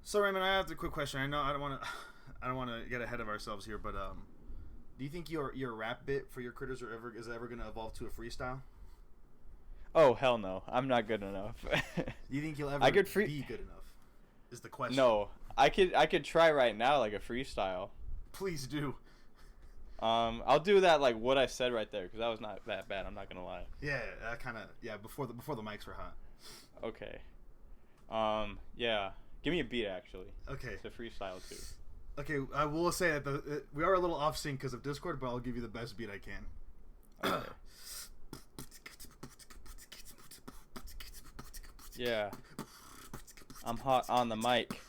So Raymond, I have a quick question. I know I don't want to get ahead of ourselves here, but do you think your rap bit for your critters is ever going to evolve to a freestyle? Oh hell no! I'm not good enough. Do you think you'll ever be good enough? Is the question. No, I could try right now like a freestyle. Please do. I'll do that like what I said right there because that was not that bad. I'm not gonna lie. Yeah, before the mics were hot. Okay. Yeah. Give me a beat actually. Okay. It's a freestyle too. Okay, I will say that we are a little off sync because of Discord, but I'll give you the best beat I can. Okay. Yeah. I'm hot on the mic.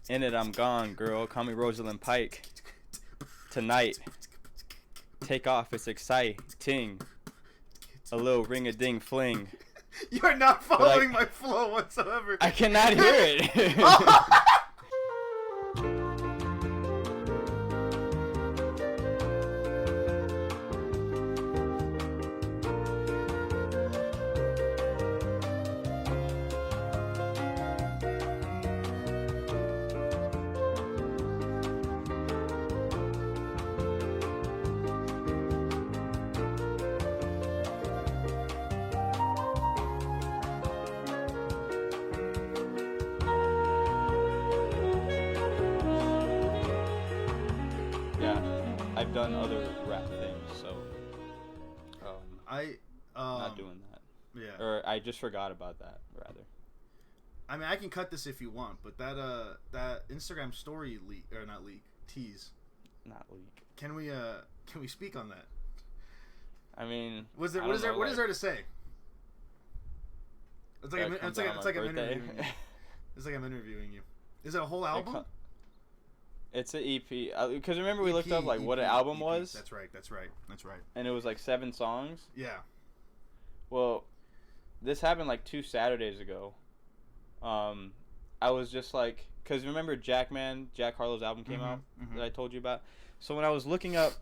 In it, I'm gone, girl. Call me Rosalind Pike. Tonight. Take off, it's exciting. A little ring-a-ding fling. You're not following my flow whatsoever. I cannot hear it. I've done other rap things, so not doing that. Yeah. Or I just forgot about that, rather. I mean, I can cut this if you want, but that Instagram story tease. Not leak. Can we speak on that? I mean, what is there to say? It's like I'm interviewing you. It's like I'm interviewing you. Is it a whole album? It's an EP. Because remember we looked up like what an album was? That's right. And it was like 7 songs? Yeah. Well, this happened like 2 Saturdays ago. I was just like, because remember Jack Harlow's album came out that I told you about? So when I was looking up,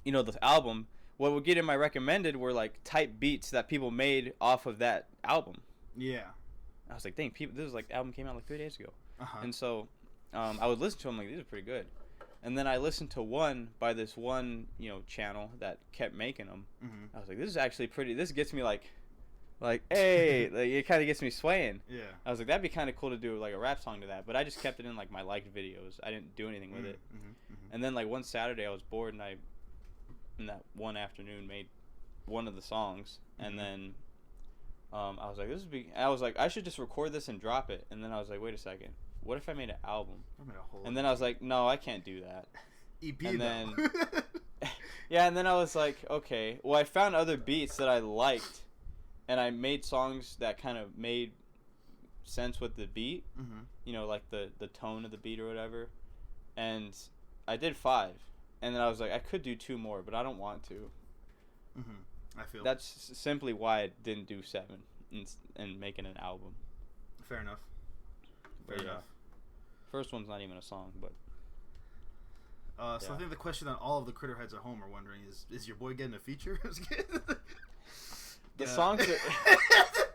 the album, what would get in my recommended were like type beats that people made off of that album. Yeah. I was like, dang, this is like, the album came out like 3 days ago. And so I would listen to them like, these are pretty good. And then I listened to one by this one, channel that kept making them. I was like, this is actually pretty. This gets me like, hey, like, it kind of gets me swaying. Yeah. I was like, that'd be kind of cool to do like a rap song to that. But I just kept it in like my liked videos. I didn't do anything with it. And then like one Saturday I was bored and I, in that one afternoon, made one of the songs. And then I was like, I should just record this and drop it. And then I was like, wait a second. What if I made an album? And then I was like, no, I can't do that. EP and then yeah, and then I was like, okay. Well, I found other beats that I liked, and I made songs that kind of made sense with the beat. Like the tone of the beat or whatever. And I did 5, and then I was like, I could do 2 more, but I don't want to. I feel that's simply why I didn't do 7 and making an album. Fair enough. First one's not even a song, but so I think the question that all of the critter heads at home are wondering is your boy getting a feature? The songs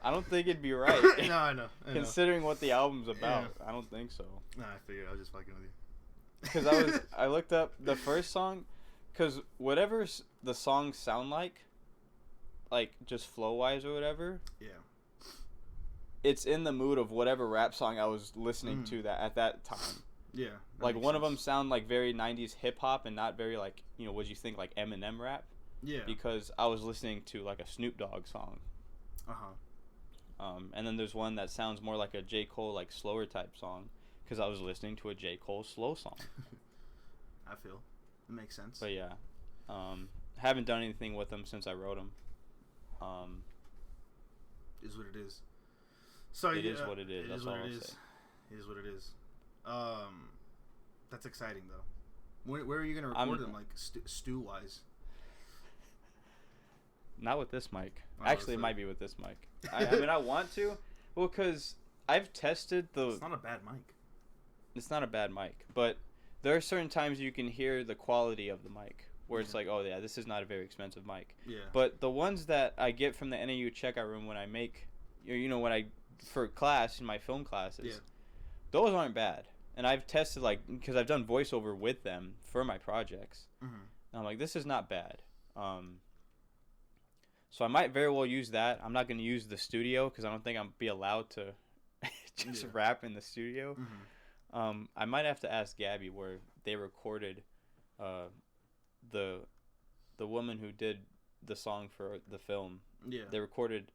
I don't think it'd be right. No, I know. Considering what the album's about, I don't think so. No, I figured I was just fucking with you. Because I looked up the first song, because whatever the songs sound like just flow wise or whatever. Yeah. It's in the mood of whatever rap song I was listening to at that time. Yeah. Like one of them sound like very 90s hip hop and not very like, what you think like Eminem rap. Yeah. Because I was listening to like a Snoop Dogg song. And then there's one that sounds more like a J. Cole like slower type song because I was listening to a J. Cole slow song. I feel it makes sense. But yeah, haven't done anything with them since I wrote them. Is what it is. So it is what it is. That's all I'll say. It is what it is. That's exciting though. Where are you gonna record them, like stew wise? Not with this mic. Actually, it might be with this mic. I mean, I want to. Well, because I've tested the. It's not a bad mic. It's not a bad mic, but there are certain times you can hear the quality of the mic where it's like, oh yeah, this is not a very expensive mic. Yeah. But the ones that I get from the NAU checkout room when I make, when I for class in my film classes, those aren't bad. And I've tested, like, because I've done voiceover with them for my projects. And I'm like, this is not bad. So I might very well use that. I'm not going to use the studio because I don't think I'll be allowed to just rap in the studio. I might have to ask Gabby where they recorded the woman who did the song for the film. Yeah. They recorded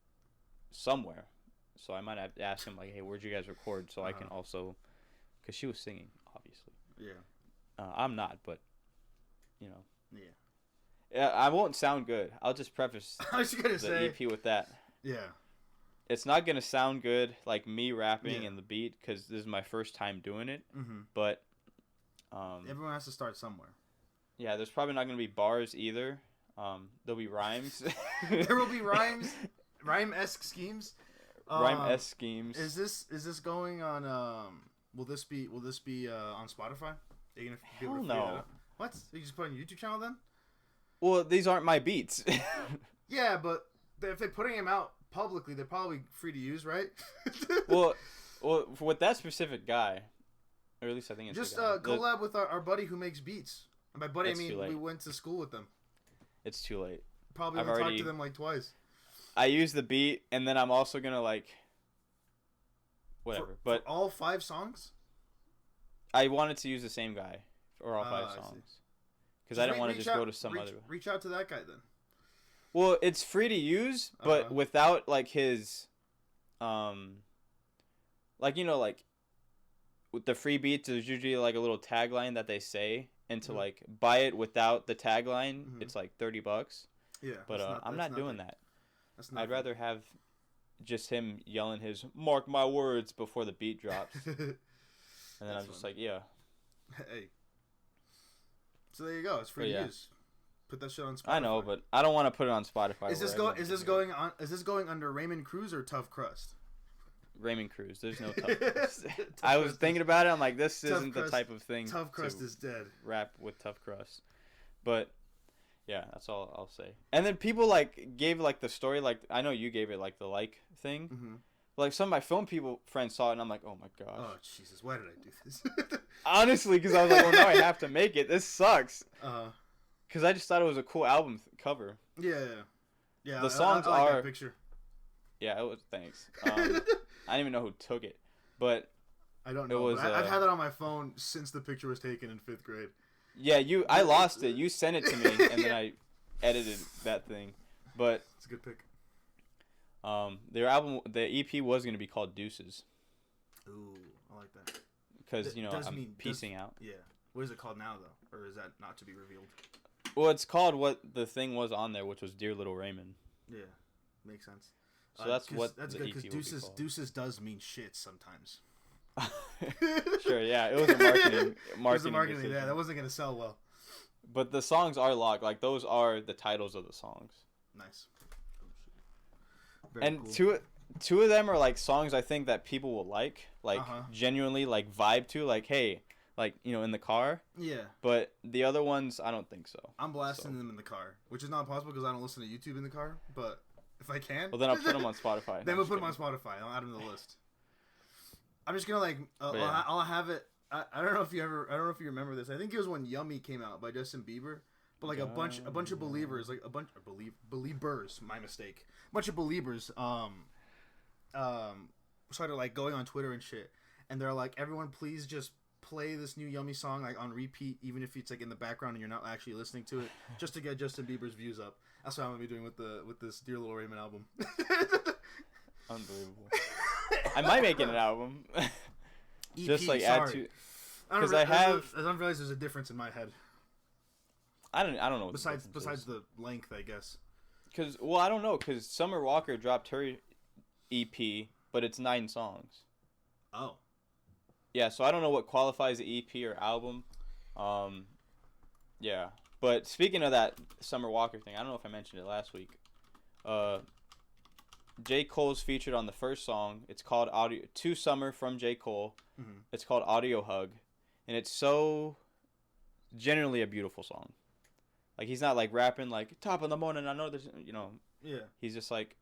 somewhere. So I might have to ask him, like, hey, where'd you guys record? So I can also, because she was singing, obviously. Yeah. I'm not, but, you know. Yeah. Yeah, I won't sound good. I'll just preface the EP with that. Yeah. It's not going to sound good, like me rapping and the beat, because this is my first time doing it. But everyone has to start somewhere. Yeah, there's probably not going to be bars either. There'll be rhymes. There will be rhymes, rhyme-esque schemes. Rhyme-esque schemes. Is this going on? Will this be on Spotify? Are you gonna be able to figure that out? What? You just put it on your YouTube channel then? Well, these aren't my beats. Yeah, but if they're putting them out publicly, they're probably free to use, right? well, with that specific guy, or at least I think it's just collab with our buddy who makes beats. And by buddy, I mean we went to school with them. It's too late. Probably talked to them like twice. I use the beat, and then I'm also gonna like whatever. But for all 5 songs, I wanted to use the same guy for all 5 songs. Because I didn't want to just go to some other. Reach out to that guy then. Well, it's free to use, but without like his, like like with the free beats, there's usually like a little tagline that they say, and to like buy it without the tagline, it's like $30. Yeah, but I'm not doing that. I'd rather have just him yelling his "mark my words" before the beat drops, and then I'm just like, yeah. Hey. So there you go. It's free to use. Put that shit on Spotify. I know, but I don't want to put it on Spotify. Is this going under Raymond Cruz or Tough Crust? Raymond Cruz. There's no Tough Crust. I was thinking about it. I'm like, this isn't the type of thing. Tough Crust is dead. Rap with Tough Crust, but yeah, that's all I'll say. And then people like gave like the story, like I know you gave it like the like thing. Like some of my film friends saw it, and I'm like, oh my gosh. Oh Jesus, why did I do this? Honestly, because I was like, well, now I have to make it. This sucks. Because I just thought it was a cool album cover. Yeah. The songs I like are. That picture. Yeah, it was. Thanks. I didn't even know who took it, but I don't know. It was, I've had it on my phone since the picture was taken in 5th grade. Yeah, I lost it. You sent it to me, and then I edited that thing. But it's a good pick. Their album, the EP was going to be called Deuces. Ooh, I like that. Because, I'm piecing out. Yeah. What is it called now, though? Or is that not to be revealed? Well, it's called what the thing was on there, which was Dear Little Raymond. Yeah. Makes sense. So that's what that's the good, EP will be called. Deuces does mean shit sometimes. Sure, yeah. It was a marketing It was a marketing decision. Yeah, that wasn't going to sell well. But the songs are locked. Like, those are the titles of the songs. Nice. And cool. Two of them are like songs I think that people will like genuinely like vibe to, like hey, like in the car. Yeah. But the other ones I don't think so. I'm blasting them in the car, which is not possible because I don't listen to YouTube in the car. But if I can, well then I'll put them on Spotify. Then we'll put them on Spotify. I'll add them to the list. I'm just gonna I'll have it. I don't know if you remember this. I think it was when Yummy came out by Justin Bieber. But like a bunch of believers, believers, my mistake. A bunch of believers started like going on Twitter and shit, and they're like, everyone please just play this new Yummy song like on repeat, even if it's like in the background and you're not actually listening to it, just to get Justin Bieber's views up. That's what I'm gonna be doing with this Dear Little Raymond album. Unbelievable. I might make it an album. Just like add to, because I don't realize there's a difference in my head. I don't know. What besides the length, I guess. I don't know. Because Summer Walker dropped her EP, but it's 9 songs. Oh. Yeah, so I don't know what qualifies the EP or album. Yeah, but speaking of that Summer Walker thing, I don't know if I mentioned it last week. J. Cole's featured on the first song. It's called Audio To Summer from J. Cole. Mm-hmm. It's called Audio Hug, and it's so generally a beautiful song. Like he's not like rapping like top of the morning. I know there's Yeah. He's just like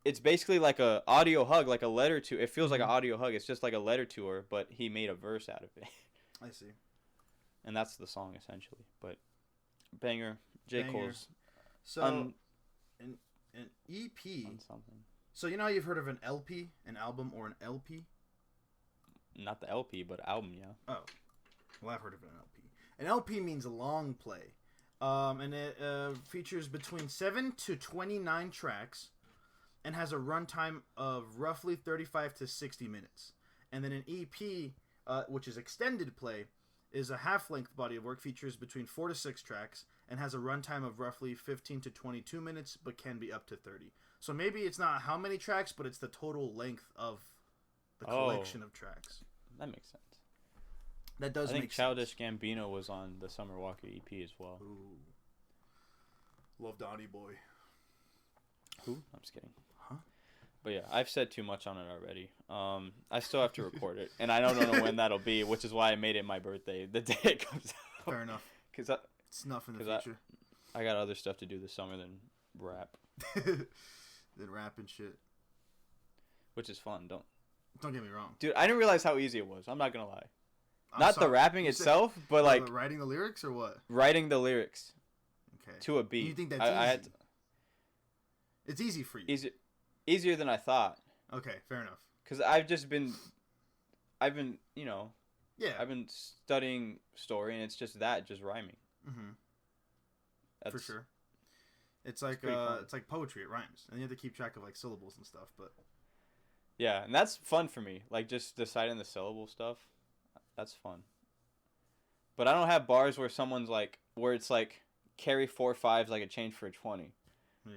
it's basically like a audio hug, like a letter to. It feels like an audio hug. It's just like a letter to her, but he made a verse out of it. I see. And that's the song essentially. But banger, J. Cole's. So an EP. On something. So you know how you've heard of an LP, an album, or an LP? Not the LP, but album, yeah. Oh, well, I've heard of an LP. An LP means a long play, and it features between 7 to 29 tracks, and has a runtime of roughly 35 to 60 minutes. And then an EP, which is extended play, is a half-length body of work, features between 4 to 6 tracks, and has a runtime of roughly 15 to 22 minutes, but can be up to 30. So maybe it's not how many tracks, but it's the total length of the collection of tracks. That makes sense. That does make sense. I think Childish Gambino was on the Summer Walker EP as well. Ooh. Love Donnie Boy. Who? I'm just kidding. Huh? But yeah, I've said too much on it already. I still have to record it, and I don't know when that'll be, which is why I made it my birthday, the day it comes out. Fair enough. Because it's enough in the future. I got other stuff to do this summer than rap. Than rap and shit. Which is fun. Don't get me wrong, dude. I didn't realize how easy it was. I'm not gonna lie. Not the rapping itself, but like writing the lyrics or what? Writing the lyrics. Okay. To a beat. You think that's easy? It's easy for you. Easier than I thought. Okay, fair enough. Because I've been, you know. Yeah. I've been studying story, and it's just rhyming. Mm-hmm. For sure. It's like poetry. It rhymes, and you have to keep track of like syllables and stuff. But yeah, and that's fun for me. Like just deciding the syllable stuff. That's fun. But I don't have bars where someone's like, where it's like carry 4 5s like a change for a 20. Yeah.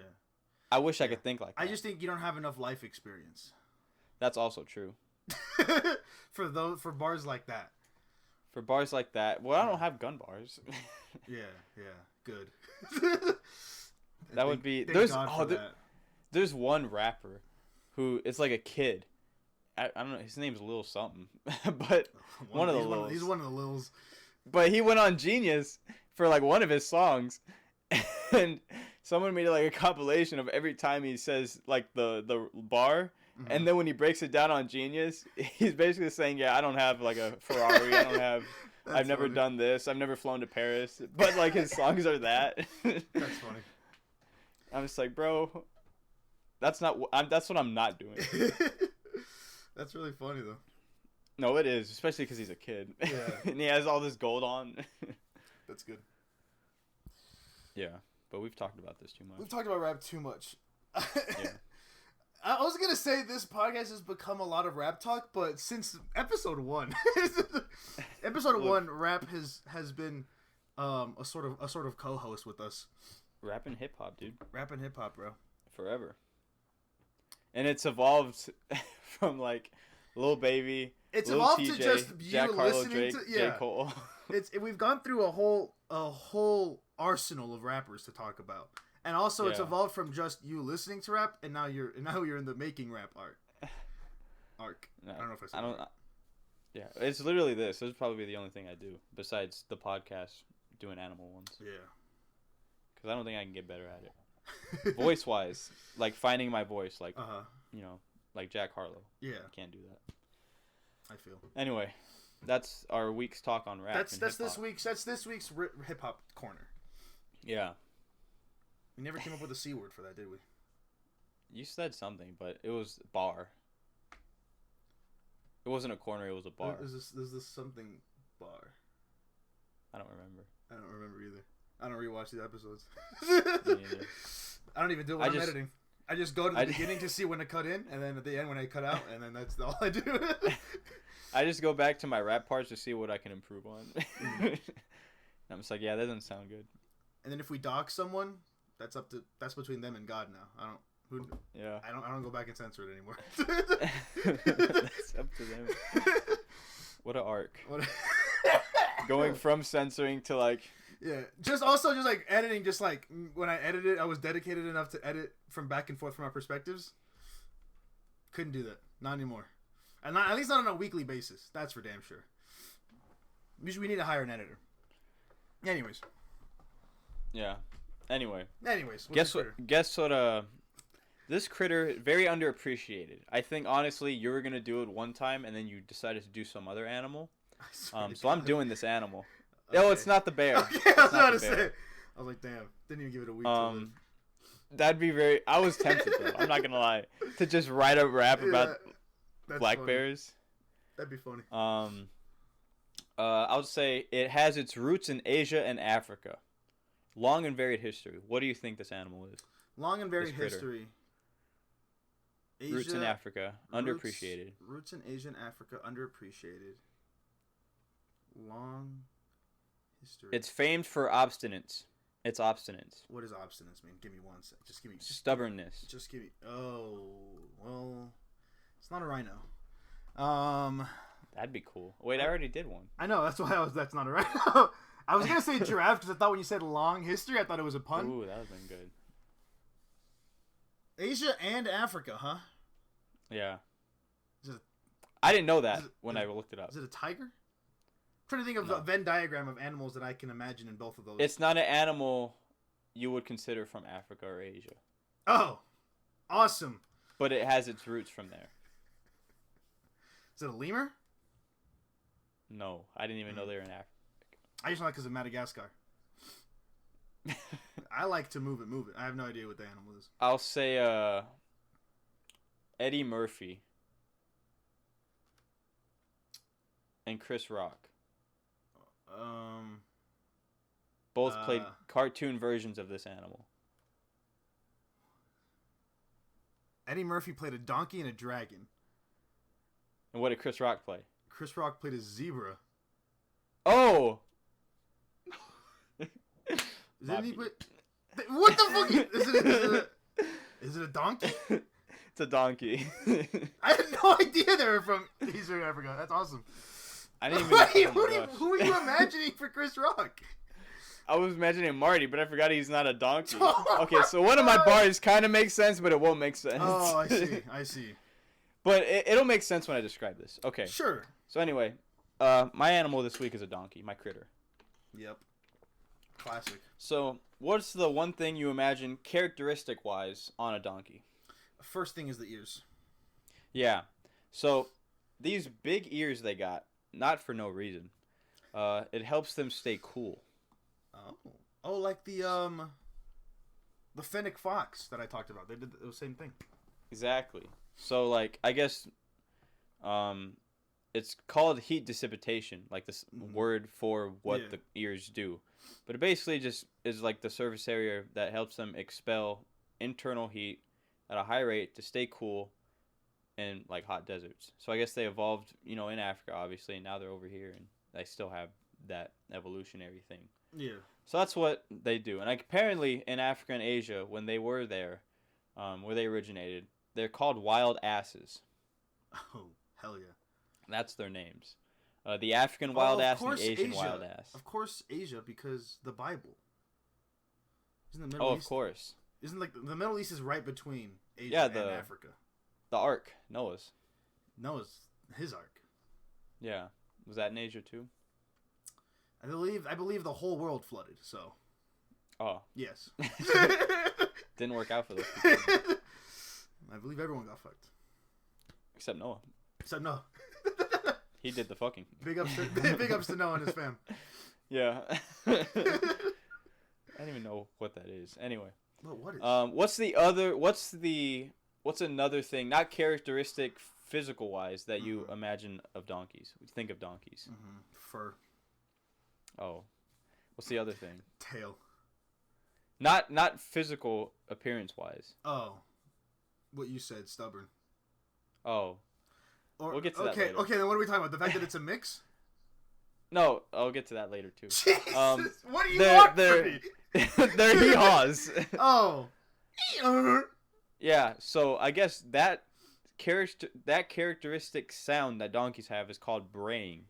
I wish I could think like that. I just think you don't have enough life experience. That's also true. for bars like that. For bars like that, well, I don't have gun bars. Yeah, good. That would be there's one rapper who is like a kid. I don't know, his name's Lil something, but one of the Lils. He's one of the Lils. But he went on Genius for like one of his songs, and someone made like a compilation of every time he says like the bar. Mm-hmm. And then when he breaks it down on Genius, he's basically saying, yeah, I don't have like a Ferrari. I don't have, I've never done this. I've never flown to Paris. But like his songs are that. That's funny. I'm just like, bro, that's what I'm not doing. That's really funny though. No, it is, especially because he's a kid. Yeah. And he has all this gold on. That's good. Yeah, but we've talked about this too much. We've talked about rap too much. Yeah. I was going to say this podcast has become a lot of rap talk, but since episode 1, rap has been a sort of co-host with us. Rap and hip hop, dude. Rap and hip hop, bro. Forever. And it's evolved from like Lil Baby, it's Lil evolved TJ, to just you Jack Harlow, listening Drake, to J. Cole. We've gone through a whole arsenal of rappers to talk about. And also, it's evolved from just you listening to rap, and now you're in the making rap arc. No, I don't know if I said that. Yeah, it's literally this. This is probably the only thing I do besides the podcast, doing animal ones. Yeah. Because I don't think I can get better at it. Voice wise, like finding my voice, like you know, like Jack Harlow. Yeah. I can't do that. I feel. Anyway, that's our week's talk on rap. That's this week's hip hop corner. Yeah. We never came up with a C word for that, did we? You said something, but it was bar. It wasn't a corner, it was a bar. Is this something bar? I don't remember. I don't remember either. I don't rewatch the episodes. Me neither. I don't even do it when I'm editing. I just go to the beginning to see when to cut in, and then at the end when I cut out, and then that's all I do. I just go back to my rap parts to see what I can improve on. I'm just like, yeah, that doesn't sound good. And then if we dox someone, that's between them and God now. I don't go back and censor it anymore. That's up to them. What an arc. Going from censoring to like. Yeah, just like editing. Just like when I edited, I was dedicated enough to edit from back and forth from our perspectives. Couldn't do that. Not anymore. And at least not on a weekly basis. That's for damn sure. We need to hire an editor. Anyways. Yeah. Anyways. Guess what? This critter, very underappreciated. I think, honestly, you were going to do it one time, and then you decided to do some other animal. So I'm doing this animal. Okay. No, it's not the bear. Okay, I was about to say. I was like, damn. Didn't even give it a week to live. That'd be very... I was tempted, though. I'm not going to lie. To just write a rap about black funny. Bears. That'd be funny. I would say it has its roots in Asia and Africa. Long and varied history. What do you think this animal is? Long and varied history. Asia, roots in Africa. Underappreciated. Roots in Asia and Africa. Underappreciated. Long history. It's famed for obstinance. It's obstinance. What does obstinance mean? Give me one sec. Just give me... Stubbornness. Just give me... Oh, well... It's not a rhino. That'd be cool. Wait, I already did one. I know. That's why that's not a rhino. I was going to say giraffe because I thought when you said long history, I thought it was a pun. Ooh, that would have been good. Asia and Africa, huh? Yeah. I didn't know that when I looked it up. Is it a tiger? I'm trying to think of a Venn diagram of animals that I can imagine in both of those. It's not an animal you would consider from Africa or Asia. Oh, awesome. But it has its roots from there. Is it a lemur? No, I didn't even know they were in Africa. I just know it because of Madagascar. I like to move it. I have no idea what the animal is. I'll say Eddie Murphy and Chris Rock. Both played cartoon versions of this animal. Eddie Murphy played a donkey and a dragon. And what did Chris Rock play? Chris Rock played a zebra. Oh! What the fuck? Is it a donkey? It's a donkey. I had no idea they were from Eastern Africa. That's awesome. I didn't even. Who are you imagining for Chris Rock? I was imagining Marty, but I forgot he's not a donkey. Okay, so one of my bars kind of makes sense, but it won't make sense. Oh, I see. But it'll make sense when I describe this. Okay. Sure. So anyway, my animal this week is a donkey, my critter. Yep. Classic. So, what's the one thing you imagine characteristic-wise on a donkey? First thing is the ears. Yeah. So, these big ears they got, not for no reason. It helps them stay cool. Oh, like the fennec fox that I talked about. They did the same thing. Exactly. So, like, I guess, it's called heat dissipation, like this word for what the ears do. But it basically just is like the surface area that helps them expel internal heat at a high rate to stay cool in like hot deserts. So I guess they evolved, in Africa, obviously, and now they're over here, and they still have that evolutionary thing. Yeah. So that's what they do. And apparently in Africa and Asia, when they were there, where they originated, they're called wild asses. Oh, hell yeah. That's their names. The African wild ass and the Asian wild ass. Of course, Asia, because the Bible. Isn't the Middle East? Of course. Isn't like the Middle East is right between Asia and Africa? The Ark, Noah's his Ark. Yeah, was that in Asia too? I believe the whole world flooded. So. Oh. Yes. Didn't work out for those people. I believe everyone got fucked. Except Noah. Except Noah. He did the fucking. Big ups to Noah and his fam. Yeah. I don't even know what that is. Anyway. Well, what is? What's another thing, not characteristic physical wise, that you imagine of donkeys? Think of donkeys. Fur. Oh. What's the other thing? Tail. Not physical appearance wise. Oh. What you said, stubborn. Oh. We'll get to that later. Okay, then what are we talking about? The fact that it's a mix? No, I'll get to that later too. Jesus, what do you want from me? They're hee-haws. Oh. Yeah, so I guess that characteristic sound that donkeys have is called braying.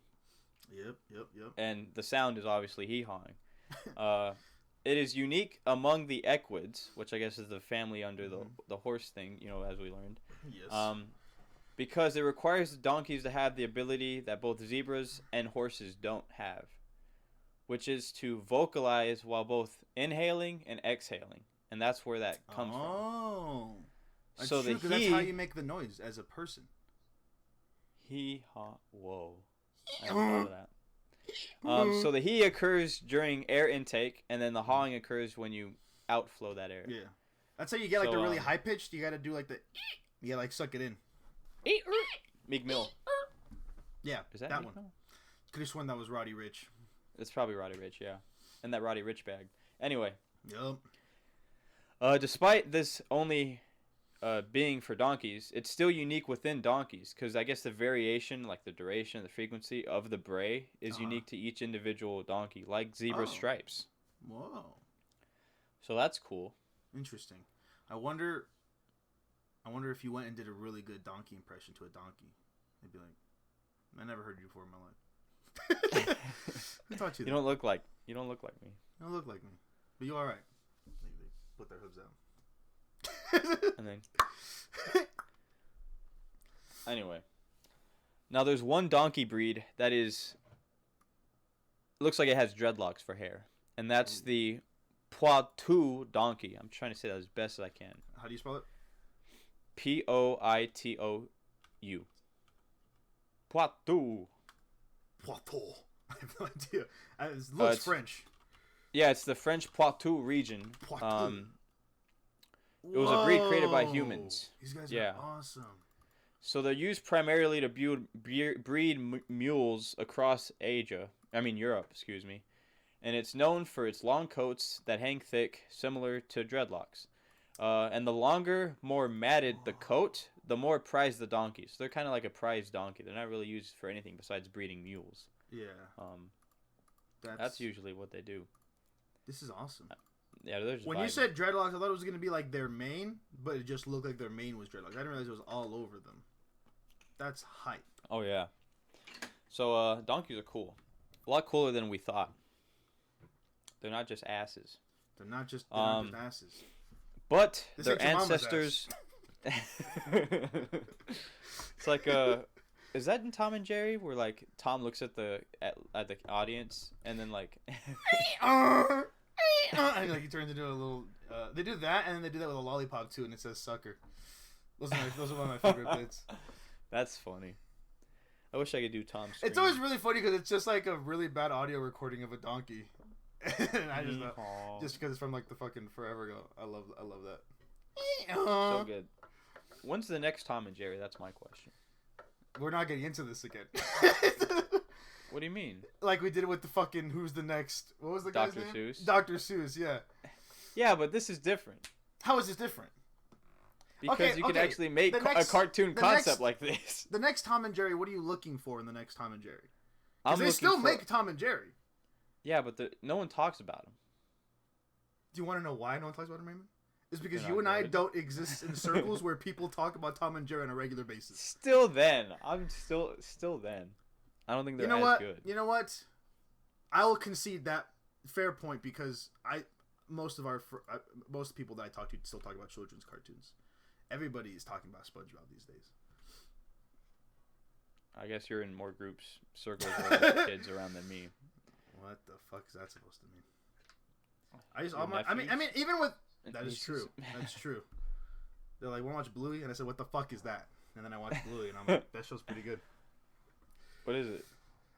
Yep. And the sound is obviously hee-hawing. It is unique among the equids, which I guess is the family under the horse thing, as we learned. Yes. Because it requires the donkeys to have the ability that both zebras and horses don't have, which is to vocalize while both inhaling and exhaling. And that's where that comes from. That's so true, the he. That's how you make the noise as a person. He, ha, whoa. I don't know that. So the he occurs during air intake, and then the hawing occurs when you outflow that air. Yeah. That's how you get like the really high pitched. You gotta do like the. You gotta like suck it in. Meek Mill. Yeah, Is that one. Mill? Could have sworn that was Roddy Ricch. It's probably Roddy Ricch, yeah. And that Roddy Ricch bag. Anyway. Yup. Despite this only being for donkeys, it's still unique within donkeys because I guess the variation, like the duration, the frequency of the bray is unique to each individual donkey, like zebra stripes. Whoa. So that's cool. Interesting. I wonder if you went and did a really good donkey impression to a donkey. They'd be like, I never heard you before in my life. Who taught you that? You don't look like me. You don't look like me. But you all right. They put their hooves out. And then anyway. Now there's one donkey breed that looks like it has dreadlocks for hair. And that's the Poitou donkey. I'm trying to say that as best as I can. How do you spell it? Poitou. Poitou. Poitou. I have no idea. It looks French. Yeah, it's the French Poitou region. Poitou. It was a breed created by humans. These guys are awesome. So they're used primarily to breed mules across Europe, and it's known for its long coats that hang thick, similar to dreadlocks. And the longer, more matted the coat, the more prized the donkey. So they're kind of like a prized donkey. They're not really used for anything besides breeding mules. Yeah. That's usually what they do. This is awesome. Yeah, they're just when you said dreadlocks, I thought it was going to be like their mane, but it just looked like their mane was dreadlocks. I didn't realize it was all over them. That's hype. Oh, yeah. So, donkeys are cool. A lot cooler than we thought. They're not just asses. They're not just asses. But their ancestors... It's like is that in Tom and Jerry where like Tom looks at the audience and then like and like he turns into a little they do that and then they do that with a lollipop too and it says sucker. Those are one of my favorite bits. That's funny. I wish I could do Tom's scream. It's always really funny because it's just like a really bad audio recording of a donkey. And I just because it's from like the fucking forever ago. I love that. So good. When's the next Tom and Jerry? That's my question. We're not getting into this again. What do you mean? Like we did it with the fucking who's the next? What was the guy's name? Seuss. Dr. Seuss, yeah. Yeah, but this is different. How is this different? Because you can actually make a cartoon concept like this. The next Tom and Jerry, what are you looking for in the next Tom and Jerry? Because they still make Tom and Jerry. Yeah, but no one talks about them. Do you want to know why no one talks about them, Raymond? It's because you and I don't exist in circles where people talk about Tom and Jerry on a regular basis. Still then. I'm still then. I don't think they're as good. You know what? I will concede that fair point because most people that I talk to still talk about children's cartoons. Everybody is talking about SpongeBob these days. I guess you're in more circles where there's kids around than me. What the fuck is that supposed to mean? I mean, even with that is true. That's true. They're like, "Want to watch Bluey?" And I said, "What the fuck is that?" And then I watched Bluey, and I'm like, "That show's pretty good." What is it?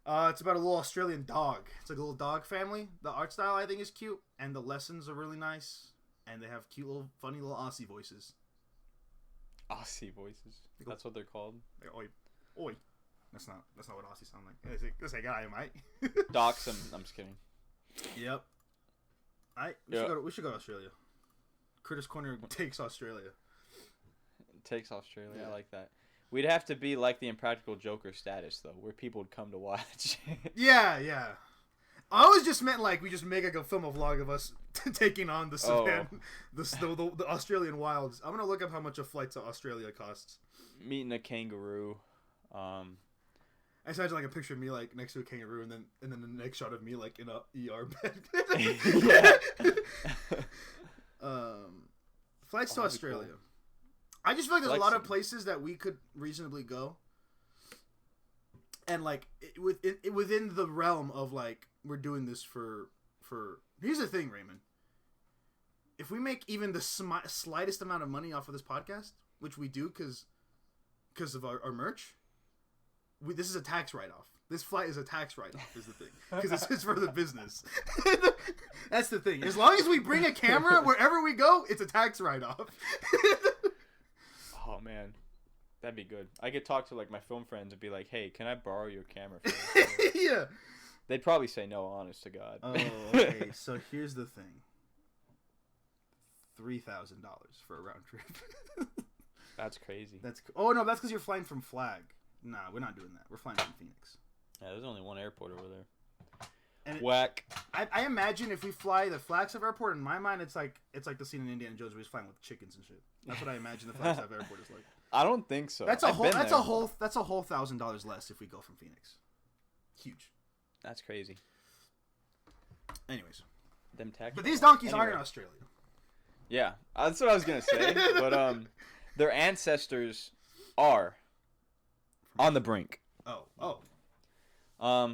It's about a little Australian dog. It's like a little dog family. The art style I think is cute, and the lessons are really nice, and they have cute little, funny little Aussie voices. Aussie voices. That's what they're called. Like, oi, oi. That's not what Aussie sound like. It's like guy, mate. Docs them. I'm just kidding. Yep. We should go to Australia. Critters Corner takes Australia. Takes Australia. Yeah. I like that. We'd have to be like the Impractical Joker status though, where people would come to watch. Yeah. I always just meant like we just make like a film vlog of us taking on the savannah, the Australian wilds. I'm gonna look up how much a flight to Australia costs. Meeting a kangaroo. I just imagine like a picture of me like next to a kangaroo, and then the next shot of me like in a ER bed. Flights to Australia. Cool. I just feel like there's a lot of places that we could reasonably go, and like within the realm of like we're doing this for. Here's the thing, Raymond. If we make even the slightest amount of money off of this podcast, which we do because of our merch, this is a tax write-off. This flight is a tax write-off, is the thing. Because it's for the business. That's the thing. As long as we bring a camera wherever we go, it's a tax write-off. Oh, man. That'd be good. I could talk to, like, my film friends and be like, hey, can I borrow your camera for this? Yeah. They'd probably say no, honest to God. Oh, okay. So here's the thing. $3,000 for a round trip. That's crazy. Oh, no, that's because you're flying from Flag. Nah, we're not doing that. We're flying from Phoenix. Yeah, there's only one airport over there. And Whack. I imagine if we fly the Flagstaff airport, in my mind, it's like the scene in Indiana Jones where he's flying with chickens and shit. That's what I imagine the Flagstaff airport is like. I don't think so. That's a whole $1,000 less if we go from Phoenix. Huge. That's crazy. Anyways, them tax. But these donkeys aren't in Australia. Yeah, that's what I was gonna say. But their ancestors are on the brink.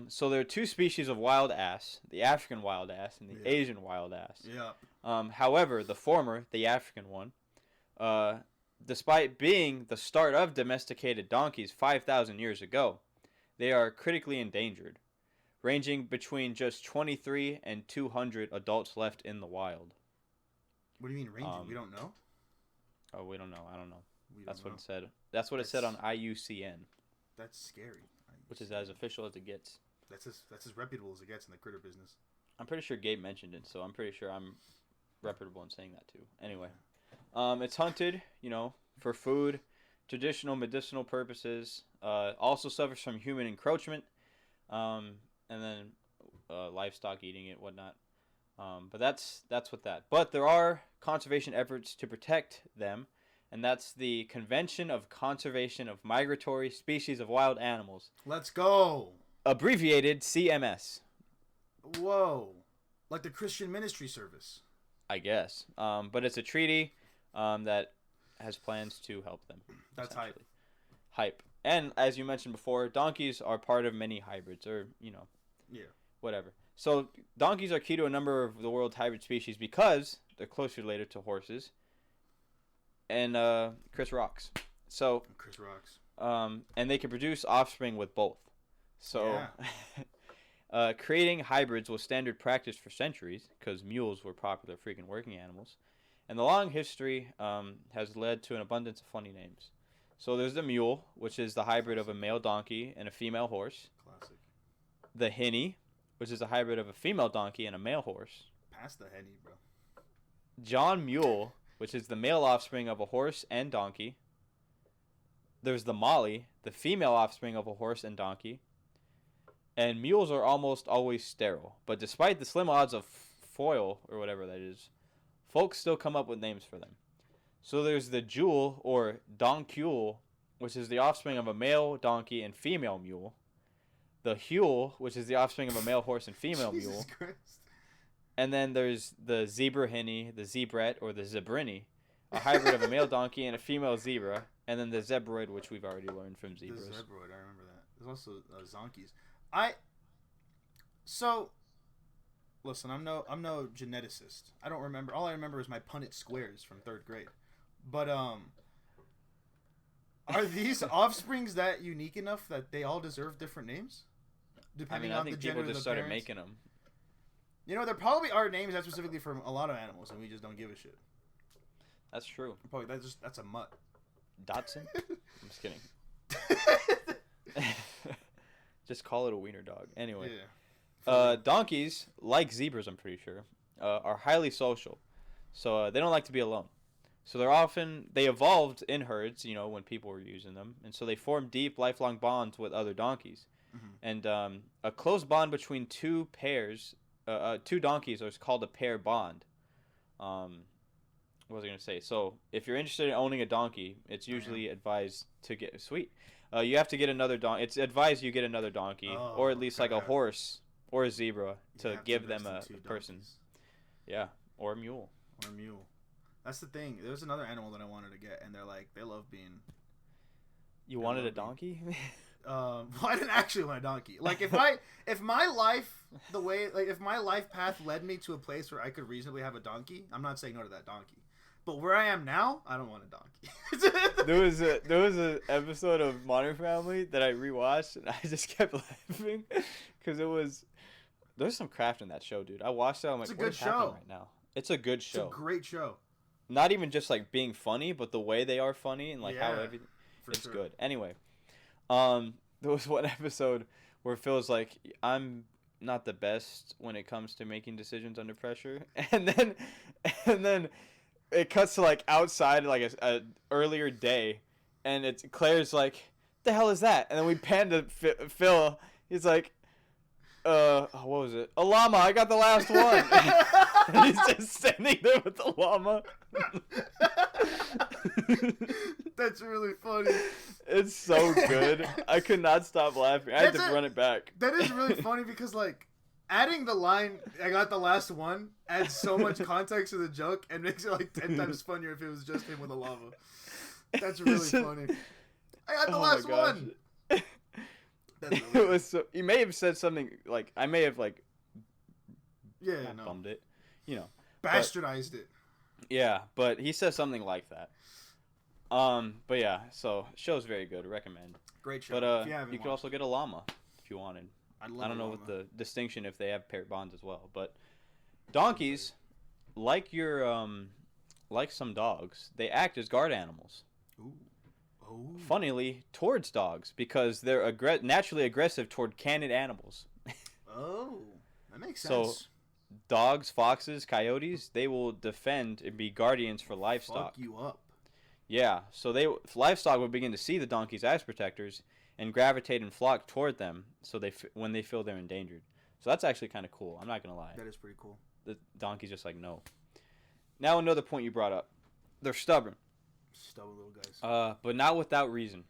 So there are two species of wild ass: the African wild ass and the Asian wild ass. Yeah. However, the former, the African one, despite being the start of domesticated donkeys 5,000 years ago, they are critically endangered, ranging between just 23 and 200 adults left in the wild. What do you mean ranging? We don't know? Oh, we don't know. I don't know. That's what it said. That's what it said on IUCN. That's scary. Which is as official as it gets. That's as reputable as it gets in the critter business. I'm pretty sure Gabe mentioned it, so I'm pretty sure I'm reputable in saying that too. Anyway, it's hunted, for food, traditional medicinal purposes. Also suffers from human encroachment, and then livestock eating it, whatnot. But that's what that. But there are conservation efforts to protect them, and that's the Convention of Conservation of Migratory Species of Wild Animals. Let's go. Abbreviated CMS. Whoa. Like the Christian Ministry Service. I guess. But it's a treaty that has plans to help them. That's hype. Hype. And as you mentioned before, donkeys are part of many hybrids, or, whatever. So donkeys are key to a number of the world's hybrid species because they're closely related to horses. And Chris rocks. So Chris rocks. And they can produce offspring with both. So creating hybrids was standard practice for centuries because mules were popular freaking working animals. And the long history has led to an abundance of funny names. So there's the mule, which is the hybrid of a male donkey and a female horse. Classic. The hinny, which is a hybrid of a female donkey and a male horse. Pass the henny, bro. John Mule, which is the male offspring of a horse and donkey. There's the Molly, the female offspring of a horse and donkey. And mules are almost always sterile. But despite the slim odds of foil, or whatever that is, folks still come up with names for them. So there's the Jewel, or Donkule, which is the offspring of a male donkey and female mule. The Hule, which is the offspring of a male horse and female mule. Jesus Christ. And then there's the Zebra Hinny, the Zebret, or the Zebrini, a hybrid of a male donkey and a female zebra. And then the Zebroid, which we've already learned from zebras. The Zebroid, I remember that. There's also Zonkies. Listen, I'm no geneticist. I don't remember. All I remember is my Punnett squares from 3rd grade. But are these offsprings that unique enough that they all deserve different names? Depending on the gender of the parents? I think people just started making them. There probably are names that specifically for a lot of animals, and we just don't give a shit. That's true. Probably that's a mutt. Dotson? I'm just kidding. Just call it a wiener dog. Anyway. Yeah. Donkeys, like zebras, I'm pretty sure, are highly social. So they don't like to be alone. So they evolved in herds, when people were using them. And so they formed deep, lifelong bonds with other donkeys. Mm-hmm. And a close bond between two donkeys is called a pair bond. What was I going to say? So if you're interested in owning a donkey, it's usually advised to get... Sweet. You have to get another donkey. It's advised you get another donkey, or at least like a horse or a zebra to give them a person. Donkeys. Yeah, or a mule. Or a mule. That's the thing. There was another animal that I wanted to get, and they love being... You wanted a donkey? Well, I didn't actually want a donkey. Like, if my life path led me to a place where I could reasonably have a donkey, I'm not saying no to that donkey. But where I am now, I don't want a donkey. there was a episode of Modern Family that I rewatched, and I just kept laughing because there's some craft in that show, dude. I watched it. I'm like, it's a what good is happening show right now? It's a good show. It's a great show. Not even just like being funny, but the way they are funny and like how everything. It's good. Anyway, there was one episode where Phil's like, I'm not the best when it comes to making decisions under pressure, and then it cuts to like outside like a earlier day, and it's Claire's like, the hell is that? And then we pan to Phil. He's like, what was it? A llama. I got the last one. And he's just standing there with the llama. That's really funny. It's so good. I could not stop laughing. I had to run it back. That is really funny because like adding the line, I got the last one, adds so much context to the joke and makes it like 10 times funnier if it was just him with a llama. That's really funny. I got the last one. That's really it was so. He may have said something like, I may have like, bummed it, bastardized it. Yeah, but he says something like that. But yeah, so show's very good. Recommend. Great show. But you could also get a llama if you wanted. I don't know what the distinction if they have paired bonds as well, but donkeys, like some dogs, they act as guard animals. Ooh. Oh. Funnily, towards dogs because they're naturally aggressive toward canned animals. Oh, that makes sense. So, dogs, foxes, coyotes, they will defend and be guardians for livestock. Fuck you up. Yeah, so livestock will begin to see the donkeys as protectors and gravitate and flock toward them. So when they feel they're endangered. So that's actually kind of cool. I'm not gonna lie. That is pretty cool. The donkeys just like no. Now another point you brought up. They're stubborn. Stubborn little guys. But not without reason.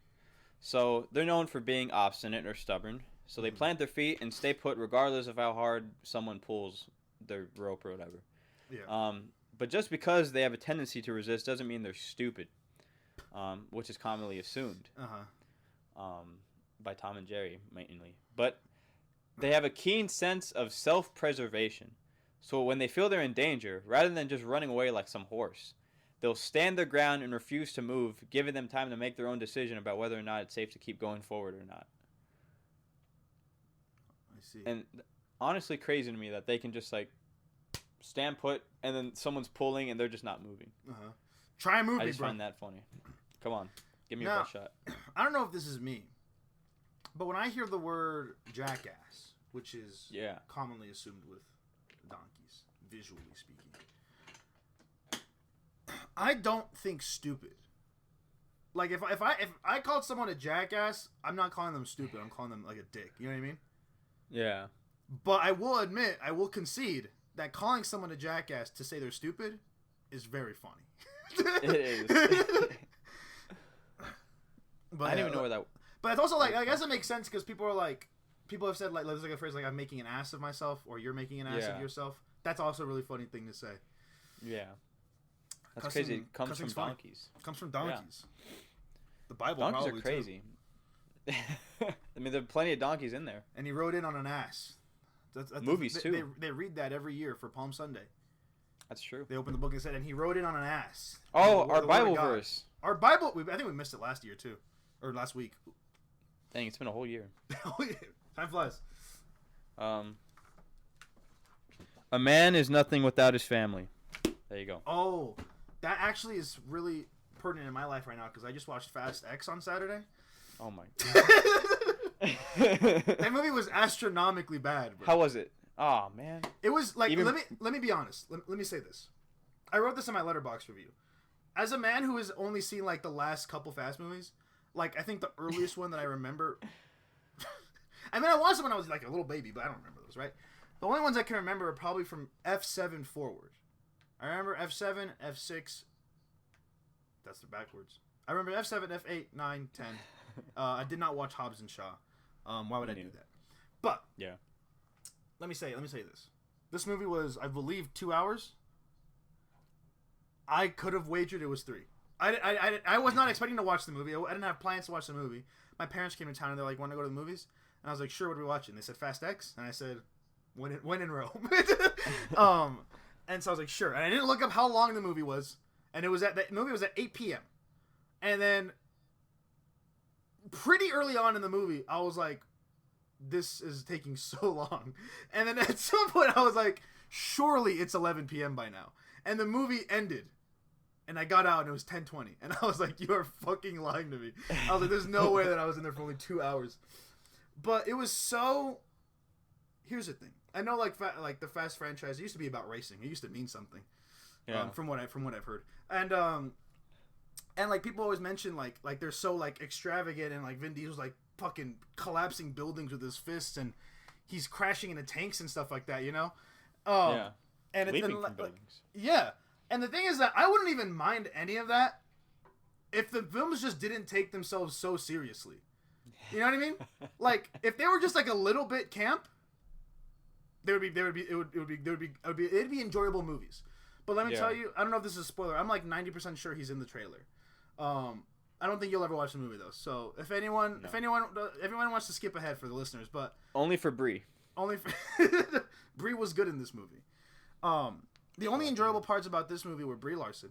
So they're known for being obstinate or stubborn. So they plant their feet and stay put regardless of how hard someone pulls their rope or whatever. Yeah. But just because they have a tendency to resist doesn't mean they're stupid, which is commonly assumed. By Tom and Jerry mainly. But they have a keen sense of self-preservation. So when they feel they're in danger, rather than just running away like some horse, they'll stand their ground and refuse to move, giving them time to make their own decision about whether or not it's safe to keep going forward or not. I see. And honestly crazy to me that they can just like stand put and then someone's pulling and they're just not moving. Try and move I me, just bro. find that funny. Come on. Give me Now, a best shot. I don't know if this is me, but when I hear the word jackass, which is commonly assumed with donkeys, visually speaking, I don't think stupid. Like if I called someone a jackass, I'm not calling them stupid. I'm calling them like a dick. You know what I mean? Yeah. But I will admit, I will concede that calling someone a jackass to say they're stupid is very funny. It is. But, I didn't even know where that. But it's also like I guess it makes sense because people have said like there's like a phrase like I'm making an ass of myself or you're making an ass of yourself. That's also a really funny thing to say. Yeah. That's crazy. It comes from donkeys. It comes from donkeys. Yeah. The Bible donkeys probably are crazy. I mean, there are plenty of donkeys in there. And he rode in on an ass. That's movies too. They read that every year for Palm Sunday. That's true. They opened the book and said, and he rode in on an ass. Oh, our Bible verse. Our Bible. I think we missed it last year too, or last week. Dang, it's been a whole year. Time flies. A man is nothing without his family. There you go. Oh, that actually is really pertinent in my life right now because I just watched Fast X on Saturday. Oh my god. That movie was astronomically bad, bro. How was it? Oh man. It was like let me be honest. Let me say this. I wrote this in my Letterboxd review. As a man who has only seen like the last couple Fast movies, like I think the earliest one that I remember I mean I watched it when I was like a little baby, but I don't remember those, right? The only ones I can remember are probably from F7 forward. I remember F7, F6. That's the backwards. I remember F7, F8, 9, 10. I did not watch Hobbs and Shaw. Why would I do that? But yeah, let me say this. This movie was, I believe, 2 hours. I could have wagered it was 3. I was not expecting to watch the movie. I didn't have plans to watch the movie. My parents came to town and they're like, "Want to go to the movies?" And I was like, "Sure, what are we watching?" They said Fast X, and I said, "When in Rome." And so I was like, "Sure." And I didn't look up how long the movie was. and the movie was at 8 p.m. And then pretty early on in the movie, I was like, this is taking so long. And then at some point, I was like, surely it's 11 p.m. by now. And the movie ended. And I got out and it was 10:20. And I was like, you are fucking lying to me. I was like, there's no way that I was in there for only 2 hours. But it was so... Here's the thing. I know like the Fast franchise, it used to be about racing. It used to mean something. Yeah. From what I've heard. And like people always mention like they're so like extravagant, and like Vin Diesel's like fucking collapsing buildings with his fists, and he's crashing into tanks and stuff like that, you know? Yeah. And leaping from buildings. Yeah. And the thing is that I wouldn't even mind any of that if the films just didn't take themselves so seriously. You know what I mean? Like if they were just like a little bit camp, it'd be enjoyable movies. But let me tell you, I don't know if this is a spoiler. I'm like 90% sure he's in the trailer. I don't think you'll ever watch the movie though. So if anyone wants to skip ahead for the listeners, but only for Brie. Brie was good in this movie. The only enjoyable parts about this movie were Brie Larson.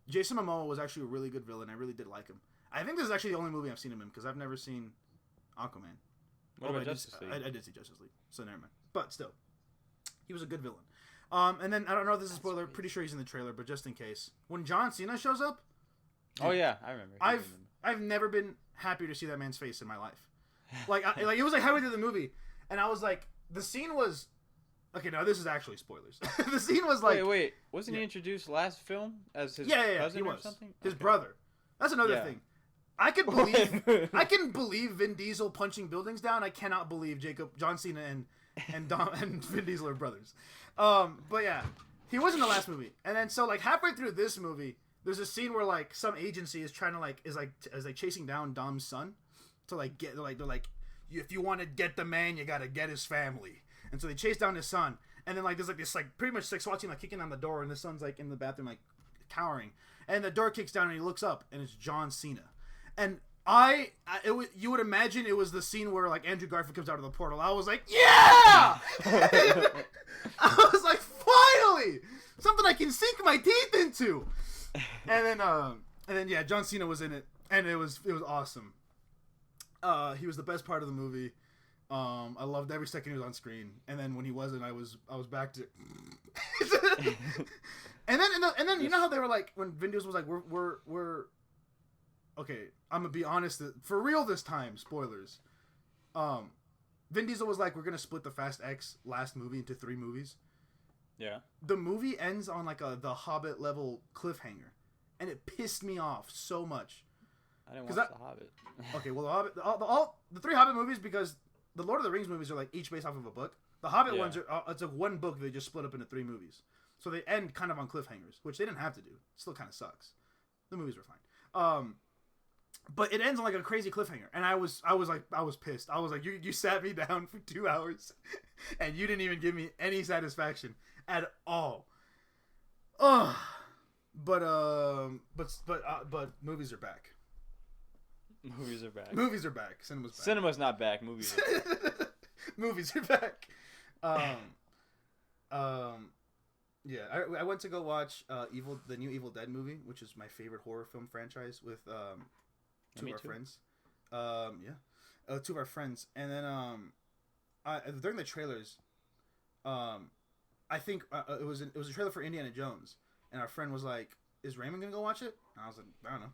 Jason Momoa was actually a really good villain. I really did like him. I think this is actually the only movie I've seen him in because I've never seen Aquaman. What about Justice League? I did see Justice League, so never mind. But still, he was a good villain. And then I don't know if this is a spoiler. Pretty sure he's in the trailer, but just in case, when John Cena shows up, dude, oh yeah, I remember. I've never been happier to see that man's face in my life. Like it was like halfway through the movie, and I was like, the scene was okay. No, this is actually spoilers. The scene was like, wait, wasn't he introduced last film as his cousin he was. or something? His brother. That's another thing. I can believe Vin Diesel punching buildings down. I cannot believe John Cena and Vin Diesel are brothers. But yeah, he was in the last movie, and then so like halfway through this movie, there's a scene where like some agency is trying to is chasing down Dom's son to like get they're like if you want to get the man, you gotta get his family, and so they chase down his son, and then like there's like this like pretty much like SWAT team like kicking on the door, and the son's like in the bathroom like cowering, and the door kicks down and he looks up and it's John Cena. And you would imagine it was the scene where like Andrew Garfield comes out of the portal. I was like, yeah! I was like, finally, something I can sink my teeth into. And then yeah, John Cena was in it, and it was awesome. He was the best part of the movie. I loved every second he was on screen. And then when he wasn't, I was back to. and then you know how they were like when Vin Diesel was like, we're. Okay, I'm gonna be honest. For real this time, spoilers. Vin Diesel was like, we're gonna split the Fast X last movie into 3 movies. Yeah. The movie ends on like the Hobbit level cliffhanger, and it pissed me off so much. I didn't watch The Hobbit. Okay, well, the Hobbit, the 3 Hobbit movies, because the Lord of the Rings movies are like each based off of a book. The Hobbit ones are it's like one book they just split up into 3 movies, so they end kind of on cliffhangers, which they didn't have to do. It still kind of sucks. The movies were fine. But it ends on like a crazy cliffhanger, and I was pissed. I was like, you sat me down for 2 hours, and you didn't even give me any satisfaction at all. Ugh. But movies are back. Movies are back. Movies are back. Cinema's back. Cinema's not back. Movies are back. Movies are back. Yeah, I went to go watch the new Evil Dead movie, which is my favorite horror film franchise, with two of our friends. Two of our friends, and then during the trailers, I think it was a trailer for Indiana Jones, and our friend was like, "Is Raymond gonna go watch it?" And I was like, "I don't know."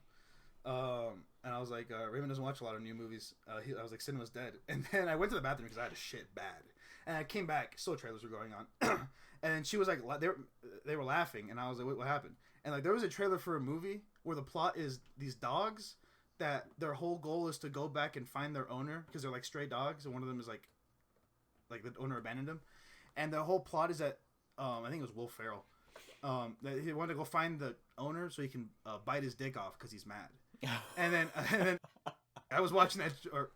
And I was like, Raymond doesn't watch a lot of new movies. I was like, cinema's dead. And then I went to the bathroom because I had to shit bad. And I came back, still trailers were going on. And she was like, they were laughing. And I was like, what happened? And like, there was a trailer for a movie where the plot is these dogs that their whole goal is to go back and find their owner because they're like stray dogs. And one of them is like the owner abandoned them. And the whole plot is that, I think it was Will Ferrell. That he wanted to go find the owner so he can bite his dick off because he's mad. And then I was watching that, or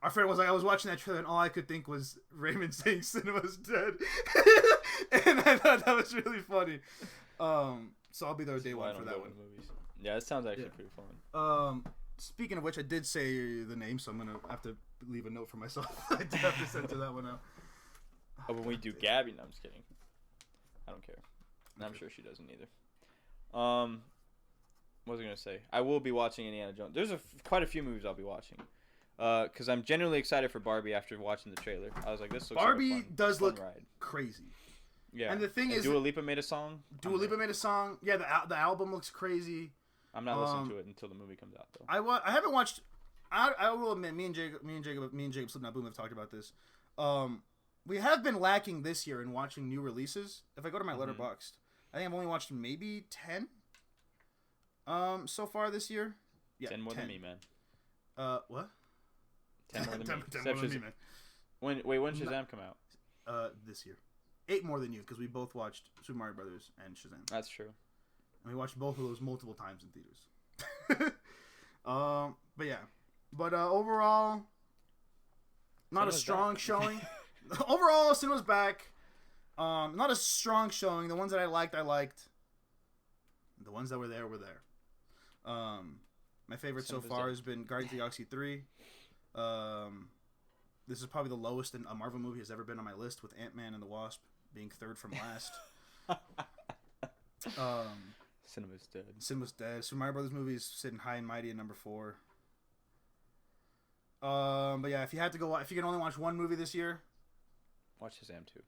our friend was like, I was watching that trailer, and all I could think was Raymond saying cinema's dead. And I thought that was really funny. So I'll be there day one for that one. Movies. Yeah, it sounds actually pretty fun. Speaking of which, I did say the name, so I'm gonna have to leave a note for myself. I did have to censor that one out. Oh, when we do Gabby, no, I'm just kidding. I don't care. And I'm sure she doesn't either. What was I gonna say? I will be watching Indiana Jones. There's quite a few movies I'll be watching. Because I'm genuinely excited for Barbie after watching the trailer. I was like, this looks Barbie like a fun, does fun look ride. crazy. Yeah. And the thing is, Dua Lipa made a song. Dua Lipa made a song. Yeah, the album looks crazy. I'm not listening to it until the movie comes out though. I haven't watched. I will admit, me and Jacob Slipknot Boom have talked about this. We have been lacking this year in watching new releases. If I go to my Letterboxd, I think I've only watched maybe 10. So far this year. Yeah, 10 more than me, man. What? 10 more than me. 10 more than me, man. When Shazam come out? This year. 8 more than you, because we both watched Super Mario Brothers and Shazam. That's true. And we watched both of those multiple times in theaters. But yeah. But overall, not a strong showing. Overall, Cinema's back. Not a strong showing. The ones that I liked. The ones that were there. My favorite so far has been Guardians of the Galaxy 3. This is probably the lowest a Marvel movie has ever been on my list, with Ant-Man and the Wasp being third from last. Cinema's dead. Cinema's dead. Super Mario Brothers movie is sitting high and mighty at number 4. But yeah, if you can only watch one movie this year, watch Shazam 2.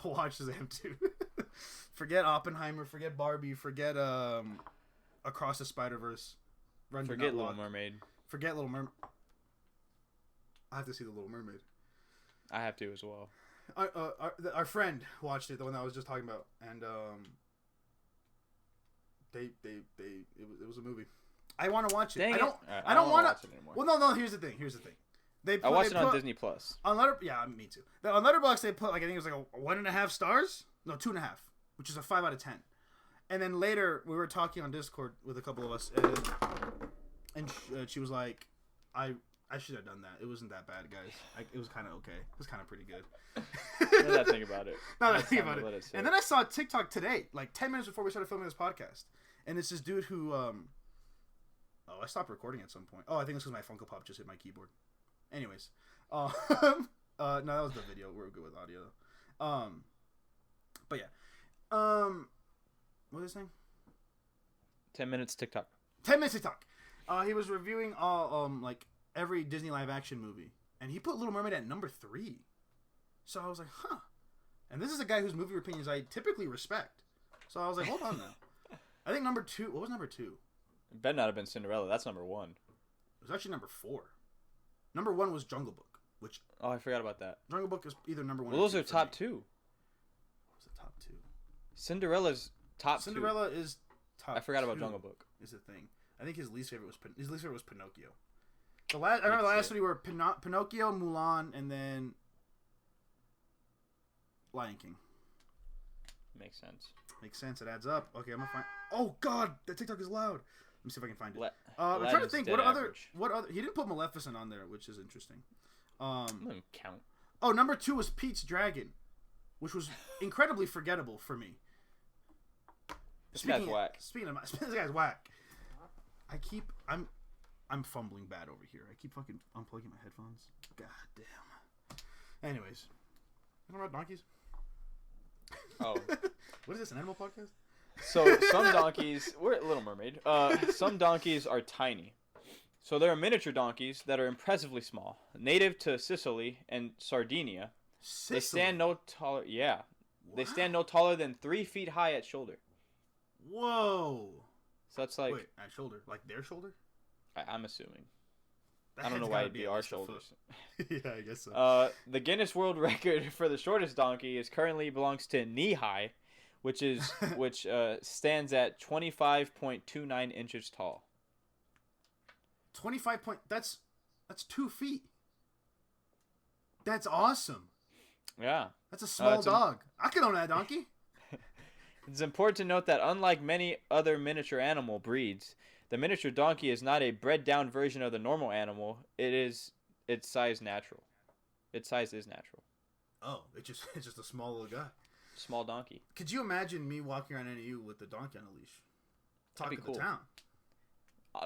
Watch Shazam 2. Forget Oppenheimer. Forget Barbie. Forget Across the Spider-Verse. Forget Little Mermaid. Forget Little Mermaid. I have to see the Little Mermaid. I have to as well. Our friend watched it, the one that I was just talking about, and it was a movie. I want to watch it. Dang I don't want to watch it anymore. Well, no. Here's the thing. I watched it on Disney Plus. On yeah, me too. On Letterboxd, they put I think it was like a 1.5 stars. No, 2.5, which is a 5 out of 10. And then later we were talking on Discord with a couple of us, and she was like, I should have done that. It wasn't that bad, guys. It was kind of okay. It was kind of pretty good. Now that I think about it. And then I saw TikTok today, like 10 minutes before we started filming this podcast, and it's this dude who I stopped recording at some point. Oh, I think it's because my Funko Pop just hit my keyboard. Anyways, no, that was the video. We're good with audio. But yeah, what was I saying? 10 minutes TikTok. 10 minutes TikTok. He was reviewing all like every Disney live action movie, and he put Little Mermaid at number 3. So I was like, huh. And this is a guy whose movie opinions I typically respect. So I was like, hold on now. I think number 2. What was number 2? It better not have been Cinderella. That's number 1. It was actually number 4. Number 1 was Jungle Book, which... Oh, I forgot about that. Jungle Book is either number 1 well, those are top 2. What was the top 2? Cinderella's top 2. Cinderella is top 2. I forgot about Jungle Book. Is the thing. I think his least favorite was Pinocchio. I remember the last 3 were Pinocchio, Mulan, and then Lion King. Makes sense. Makes sense. It adds up. Okay, I'm gonna find... Oh, God! That TikTok is loud. Let me see if I can find it. I'm trying to think. What other... He didn't put Maleficent on there, which is interesting. Doesn't count. Oh, number 2 was Pete's Dragon, which was incredibly forgettable for me. This guy's whack. This guy's whack. I'm fumbling bad over here. I keep fucking unplugging my headphones. God damn. Anyways. You know about donkeys? Oh. What is this, an animal podcast? So, some donkeys... We're at Little Mermaid. Some donkeys are tiny. So, there are miniature donkeys that are impressively small. Native to Sicily and Sardinia. Sicily? They stand no taller... Yeah. What? They stand no taller than 3 feet high at shoulder. Whoa. So, that's like... Wait, at shoulder? Like their shoulder? I'm assuming. I don't know why it'd be our shoulders. Yeah, I guess so. The Guinness World Record for the shortest donkey currently belongs to knee high, which stands at 25.29 inches tall. 25 point. That's 2 feet. That's awesome. Yeah. That's a small dog. I could own that donkey. It's important to note that unlike many other miniature animal breeds, the miniature donkey is not a bred-down version of the normal animal. Its size natural. Its size is natural. Oh, it's just a small little guy. Small donkey. Could you imagine me walking around NAU with the donkey on a leash? Talking to the town.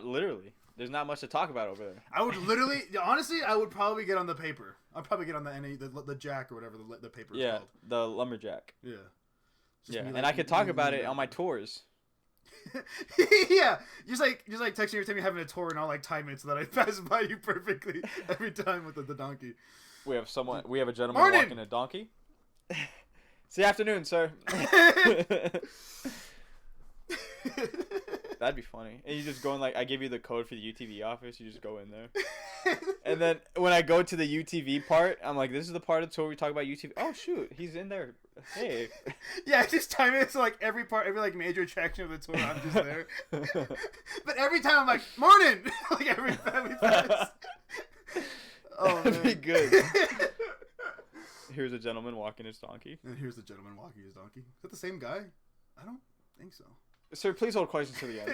Literally. There's not much to talk about over there. I would literally, honestly, I would probably get on the paper. I'd probably get on the NAU, the jack or whatever the paper is called. Yeah, the lumberjack. Yeah. Yeah, and I could talk about it on my tours. Yeah, just like texting every time you're having a tour, and I'll like time it so that I pass by you perfectly every time with the donkey. We have a gentleman walking a donkey. It's the afternoon, sir. That'd be funny. And you just go in, like, I give you the code for the UTV office. You just go in there. And then when I go to the UTV part, I'm like, this is the part of the tour we talk about UTV. Oh, shoot. He's in there. Hey. Yeah, just time it so, like, every like, major attraction of the tour, I'm just there. But every time I'm like, morning! Like, every time we pass. Oh, that'd be good. Here's a gentleman walking his donkey. And here's the gentleman walking his donkey. Is that the same guy? I don't think so. Sir, please hold questions to the end.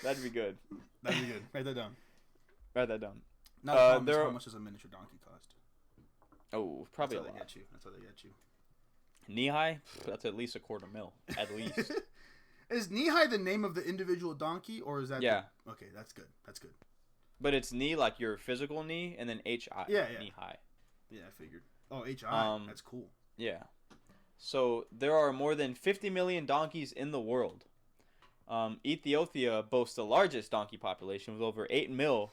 That'd be good. That'd be good. Write that down. Write that down. Not how much does a miniature donkey cost? Oh, probably That's a lot. That's how they get you. Knee-high? That's at least $250,000. At least. Is knee-high the name of the individual donkey, or is that... Yeah. Okay, that's good. That's good. But it's knee, like your physical knee, and then H-I. Yeah. Knee-high. Yeah, I figured. Oh, H-I. That's cool. Yeah. So there are more than 50 million donkeys in the world. Ethiopia boasts the largest donkey population with over 8 mil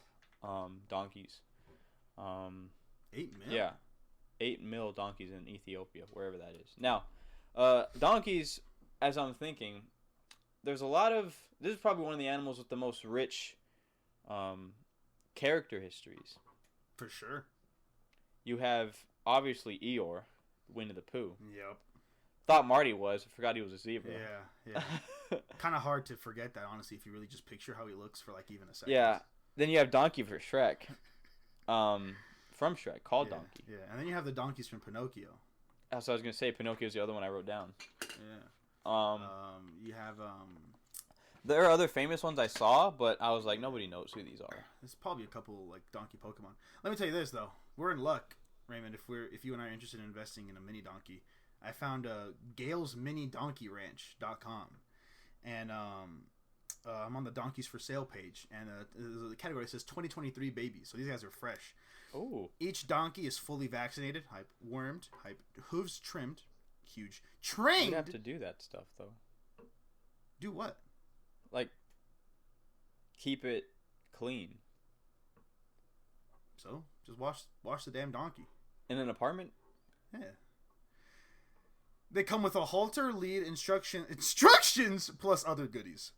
donkeys. 8 mil? Yeah. 8 mil donkeys in Ethiopia, wherever that is. Now, donkeys, as I'm thinking, there's a lot of... This is probably one of the animals with the most rich character histories. For sure. You have, obviously, Eeyore, Winnie the Pooh. Yep. Thought Marty was. I forgot he was a zebra. Yeah. Kind of hard to forget that, honestly, if you really just picture how he looks for, like, even a second. Yeah. Then you have Donkey for Shrek. From Shrek, called Donkey. Yeah, and then you have the donkeys from Pinocchio. That's what I was going to say. Pinocchio's the other one I wrote down. Yeah. You have... There are other famous ones I saw, but I was like, nobody knows who these are. There's probably a couple, like, donkey Pokemon. Let me tell you this, though. We're in luck, Raymond, if you and I are interested in investing in a mini donkey. I found GalesMiniDonkeyRanch.com, and I'm on the Donkeys for Sale page, and the category says 2023 babies, so these guys are fresh. Oh. Each donkey is fully vaccinated, hype, wormed, hype, hooves trimmed, huge, trained. You have to do that stuff, though. Do what? Like, keep it clean. So, just wash the damn donkey. In an apartment? Yeah. They come with a halter, lead, instructions, plus other goodies.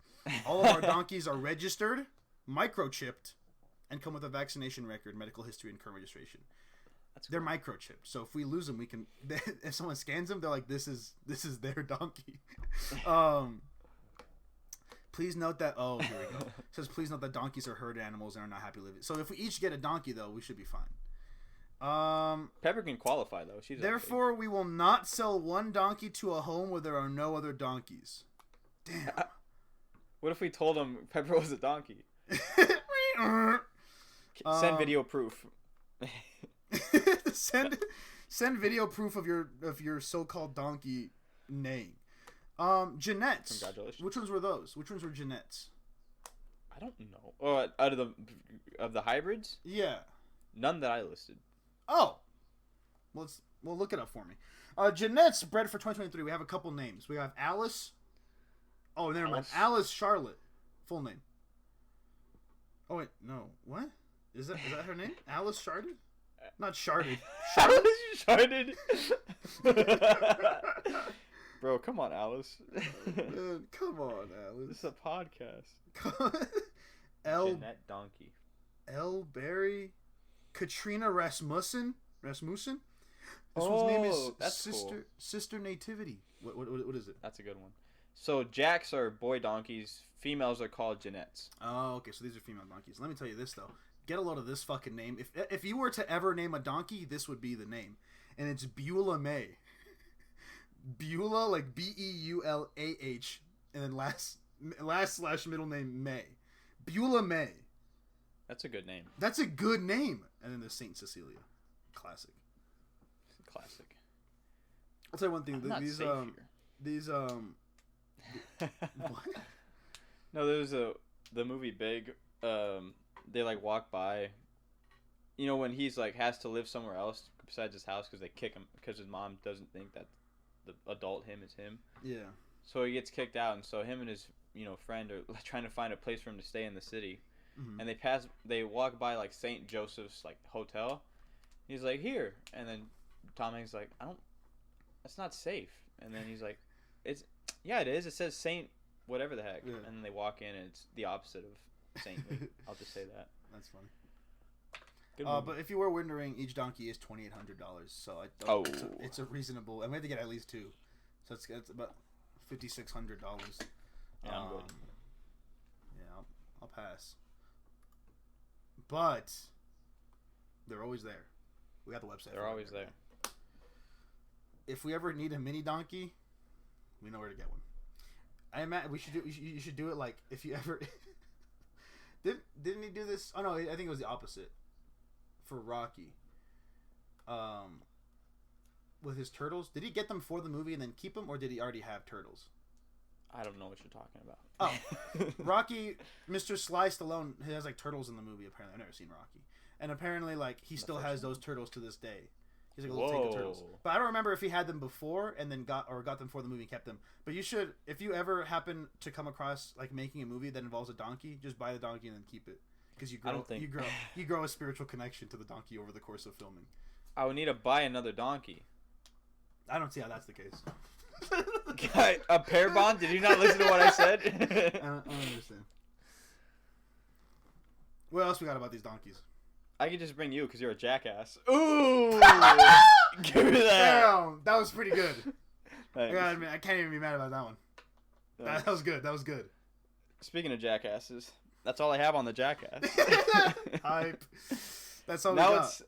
All of our donkeys are registered, microchipped, and come with a vaccination record, medical history, and current registration. They're microchipped, so if we lose them, we can. If someone scans them, they're like, "This is their donkey." Please note that. Oh, here we go. It says, "Please note that donkeys are herd animals and are not happy living." So if we each get a donkey, though, we should be fine. Pepper can qualify though. She's therefore, we will not sell one donkey to a home where there are no other donkeys. Damn. What if we told him Pepper was a donkey? Send video proof. send video proof of your so-called donkey name. Jeanettes. Congratulations. Which ones were those? Which ones were Jeanettes? I don't know. Oh, out of the hybrids? Yeah. None that I listed. Oh. Well, look it up for me. Jeanette's bred for 2023. We have a couple names. We have Alice. Oh, never mind. Alice Charlotte. Full name. Oh, wait. No. What? Is that her name? Alice Sharded? Not Sharded. Alice Sharded? Bro, come on, Alice. Man, come on, Alice. This is a podcast. Jeanette Donkey. L. Berry. Katrina Rasmussen. This one's name is Sister Nativity. What is it? That's a good one. So Jacks are boy donkeys. Females are called Jeanettes. Oh, okay. So these are female donkeys. Let me tell you this though. Get a load of this fucking name. If you were to ever name a donkey, this would be the name, and it's Beulah May. Beulah, like Beulah, and then last / middle name May. Beulah May. That's a good name. That's a good name. And then there's Saint Cecilia. Classic. I'll tell you one thing. What? No, there's the movie Big. They like walk by. You know when he's like has to live somewhere else besides his house because they kick him because his mom doesn't think that the adult him is him. Yeah. So he gets kicked out, and so him and his friend are trying to find a place for him to stay in the city. Mm-hmm. And they walk by like St. Joseph's like hotel. He's like, here, and then Tom Hanks is like, that's not safe. And then he's like, it is. It says Saint whatever the heck. Yeah. And then they walk in, and it's the opposite of saintly. I'll just say that. That's funny. But if you were wondering, each donkey is $2,800. So I thought it's a reasonable. And we have to get at least 2, so it's about $5,600. Yeah, I'm good. Yeah, I'll pass. But they're always there. We got the website. They're always there. If we ever need a mini donkey, we know where to get one. I imagine you should do it like if you ever didn't he do this? Oh no, I think it was the opposite for Rocky. With his turtles, did he get them for the movie and then keep them, or did he already have turtles? I don't know what you're talking about. Oh, Rocky, Mr. Sly Stallone, he has like turtles in the movie. Apparently, I've never seen Rocky, and apparently, like he still has those turtles to this day. He's like a little tank of turtles. But I don't remember if he had them before and then got them for the movie and kept them. But you should, if you ever happen to come across like making a movie that involves a donkey, just buy the donkey and then keep it, because you grow a spiritual connection to the donkey over the course of filming. I would need to buy another donkey. I don't see how that's the case. A pair bond? Did you not listen to what I said? I don't understand. What else we got about these donkeys? I could just bring you because you're a jackass. Ooh! Give me that. Damn, that was pretty good. I can't even be mad about that one. That was good. That was good. Speaking of jackasses, that's all I have on the jackass. Hype. That's all now we got.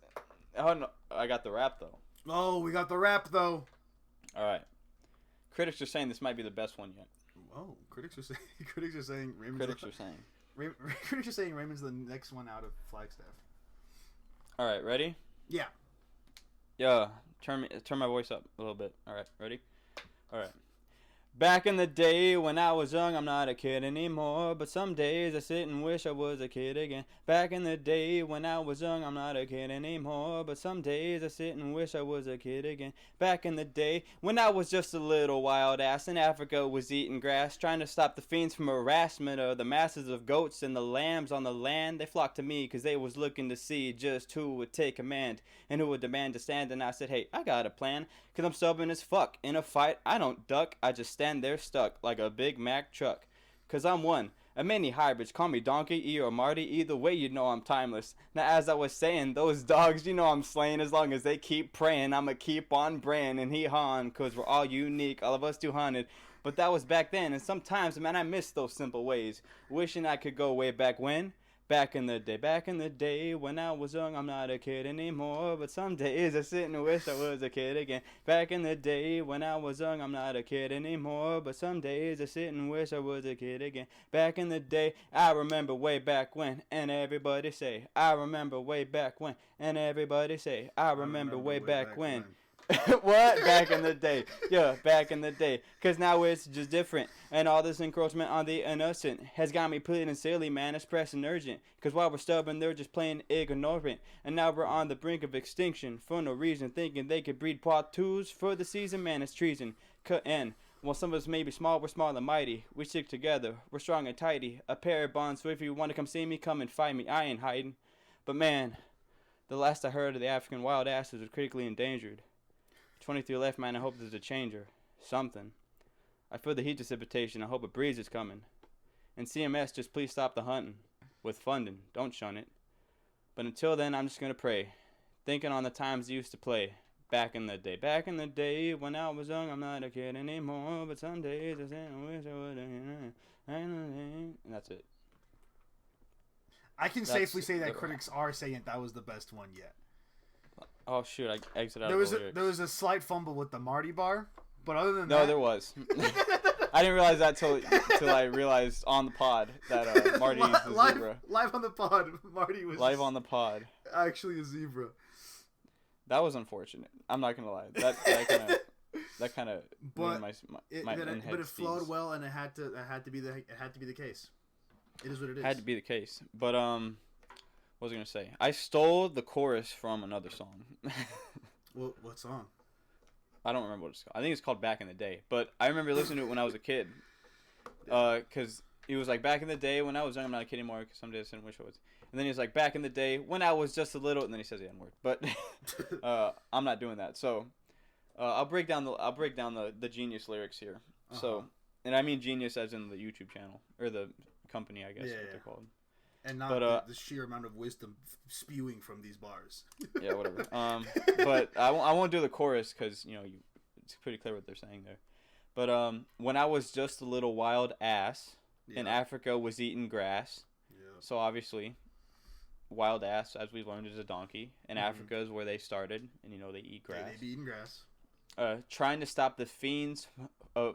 Oh, no, I got the rap, though. Oh, we got the rap, though. All right. Critics are saying this might be the best one yet. Oh, critics are saying Raymond's critics are saying Raymond's the next one out of Flagstaff. All right, ready? Yeah. Yeah, turn my voice up a little bit. All right, ready? All right. Back in the day when I was young, I'm not a kid anymore, but some days I sit and wish I was a kid again. Back in the day when I was young, I'm not a kid anymore, but some days I sit and wish I was a kid again. Back in the day when I was just a little wild ass in Africa, was eating grass, trying to stop the fiends from harassment of the masses of goats and the lambs on the land. They flocked to me because they was looking to see just who would take command and who would demand to stand. And I said, hey, I got a plan, because I'm stubborn as fuck. In a fight, I don't duck, I just stand there stuck like a Big Mac truck. Cause I'm one of many hybrids. Call me Donkey E or Marty. Either way, you know I'm timeless. Now, as I was saying, those dogs, you know I'm slaying. As long as they keep praying, I'ma keep on braying and he han. Cause we're all unique, all of us 200. But that was back then, and sometimes, man, I miss those simple ways. Wishing I could go way back when. Back in the day when I was young, I'm not a kid anymore, but some days I sit and wish I was a kid again. Back in the day when I was young, I'm not a kid anymore, but some days I sit and wish I was a kid again. Back in the day, I remember way back when, and everybody say, I remember way back when, and everybody say, I remember way back when. What? Back in the day. Yeah, back in the day. Because now it's just different. And all this encroachment on the innocent has got me pleading silly, man. It's pressing urgent. Because while we're stubborn, they're just plain ignorant. And now we're on the brink of extinction for no reason. Thinking they could breed Poitus for the season, man. It's treason. Cut in. While some of us may be small, we're small and mighty. We stick together. We're strong and tidy. A pair of bonds. So if you want to come see me, come and fight me. I ain't hiding. But man, the last I heard of the African wild asses was critically endangered. 23 left, man. I hope there's a changer. Something. I feel the heat dissipation. I hope a breeze is coming. And CMS, just please stop the hunting. With funding. Don't shun it. But until then, I'm just going to pray. Thinking on the times I used to play. Back in the day. Back in the day when I was young, I'm not a kid anymore. But some days I said I wish I would have. And that's it. I can safely say that critics are saying that was the best one yet. Oh shoot! I exited out. There was a slight fumble with the Marty bar, but other than that, no, there was. I didn't realize that till I realized on the pod that Marty is a zebra. Live on the pod, Marty was live on the pod. Actually, a zebra. That was unfortunate. I'm not gonna lie. That kind of ruined my but it flowed well, and it had to be the case. It is what it is. Had to be the case, but what was I going to say? I stole the chorus from another song. What song? I don't remember what it's called. I think it's called Back in the Day. But I remember listening to it when I was a kid. Because he was like, back in the day when I was young, I'm not a kid anymore, because some days I didn't wish I was. And then he was like, back in the day when I was just a little, and then he says the N-word. But I'm not doing that. So I'll break down the genius lyrics here. So, and I mean genius as in the YouTube channel, or the company, I guess, what they're called. And not the sheer amount of wisdom spewing from these bars. Yeah, whatever. But I won't do the chorus because, it's pretty clear what they're saying there. But when I was just a little wild ass, in Africa was eating grass. Yeah. So obviously, wild ass, as we've learned, is a donkey. And Africa is where they started, and they eat grass. They be eating grass. Trying to stop the fiends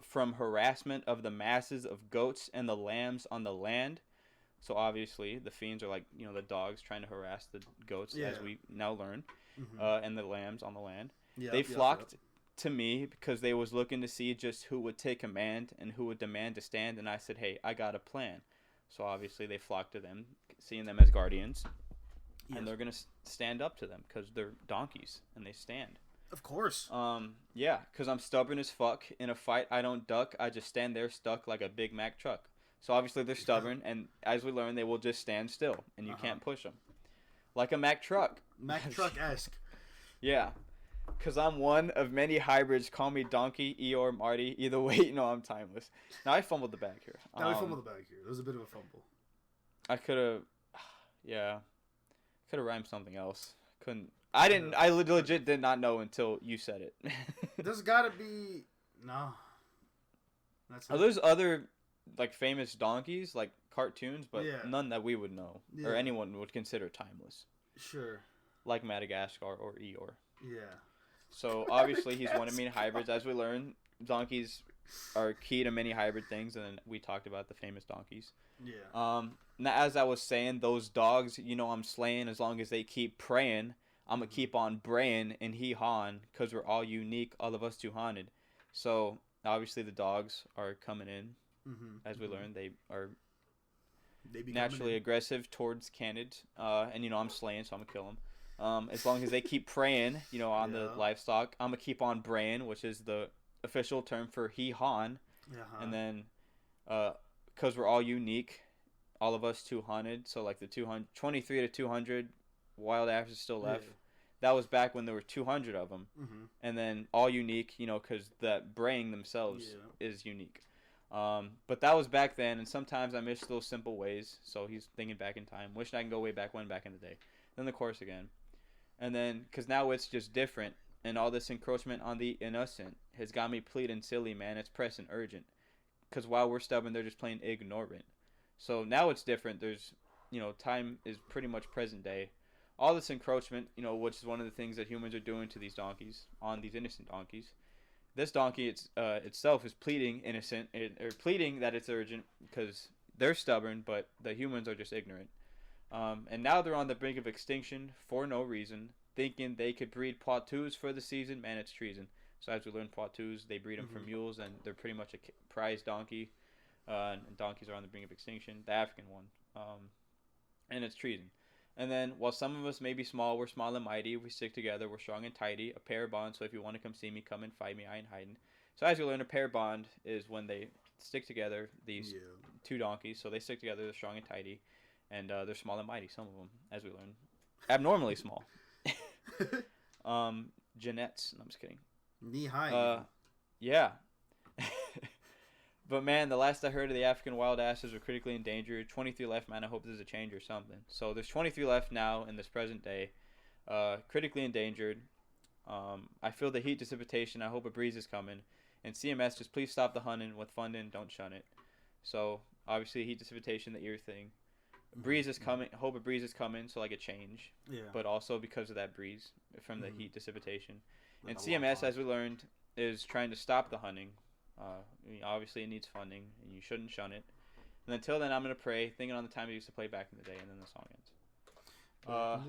from harassment of the masses of goats and the lambs on the land. So obviously, the fiends are like, the dogs trying to harass the goats, as we now learn, and the lambs on the land. Yep, they flocked to me because they was looking to see just who would take command and who would demand to stand. And I said, hey, I got a plan. So obviously, they flocked to them, seeing them as guardians. Yes. And they're going to stand up to them because they're donkeys and they stand. Of course. Yeah, because I'm stubborn as fuck. In a fight, I don't duck. I just stand there stuck like a Big Mac truck. So obviously they're stubborn, and as we learn, they will just stand still, and you can't push them. Like a Mack truck. Mack truck-esque. Yeah. Because I'm one of many hybrids. Call me Donkey, Eeyore, Marty. Either way, I'm timeless. Now, I fumbled the bag here. I fumbled the bag here. It was a bit of a fumble. I could have... Yeah. Could have rhymed something else. Couldn't... I legit did not know until you said it. There's gotta be... No. Are those other... like famous donkeys, like cartoons, but none that we would know or anyone would consider timeless. Sure. Like Madagascar or Eeyore. Yeah. So obviously he's one of many hybrids. As we learn, donkeys are key to many hybrid things, and then we talked about the famous donkeys. Yeah. Now, as I was saying, those dogs, I'm slaying as long as they keep praying. I'm gonna keep on braying and hee-hawing because we're all unique, all of us two-haunted. So obviously the dogs are coming in. As we learn, they are naturally aggressive towards candid, and I'm slaying, so I'm gonna kill them. As long as they keep preying, on the livestock, I'm gonna keep on braying, which is the official term for hee-hawing. And then, because we're all unique, all of us two-haunted, so like the 23 to 200 wild asses still left. Yeah. That was back when there were 200 of them, and then all unique, because that braying themselves is unique. But that was back then, and sometimes I miss those simple ways. So he's thinking back in time, wishing I can go way back when, back in the day. Then the chorus again, and then because now it's just different, and all this encroachment on the innocent has got me pleading silly, man. It's pressing urgent, because while we're stubborn, they're just plain ignorant. So now it's different. There's, time is pretty much present day. All this encroachment, which is one of the things that humans are doing to these donkeys, on these innocent donkeys. This donkey itself is pleading innocent, or pleading that it's urgent because they're stubborn, but the humans are just ignorant. And now they're on the brink of extinction for no reason, thinking they could breed Poitous for the season. Man, it's treason. So as we learn, Poitous, they breed them from mules, and they're pretty much a prized donkey. And donkeys are on the brink of extinction, the African one. And it's treason. And then, while some of us may be small, we're small and mighty. We stick together. We're strong and tidy. A pair bond. So if you want to come see me, come and fight me. I ain't hiding. So as you learn, a pair bond is when they stick together. These two donkeys. So they stick together. They're strong and tidy, and they're small and mighty. Some of them, as we learn, abnormally small. Jeanettes. No, I'm just kidding. Knee high. Yeah. But man, the last I heard of the African wild asses were critically endangered. 23 left, man. I hope there's a change or something. So there's 23 left now in this present day. Critically endangered. I feel the heat dissipation. I hope a breeze is coming. And CMS, just please stop the hunting with funding. Don't shun it. So obviously heat dissipation, the ear thing. Breeze is coming. I hope a breeze is coming, so like a change. Yeah. But also because of that breeze from the heat dissipation. And CMS, as we learned, is trying to stop the hunting. Obviously it needs funding, and you shouldn't shun it. And until then, I'm going to pray, thinking on the time I used to play back in the day, and then the song ends.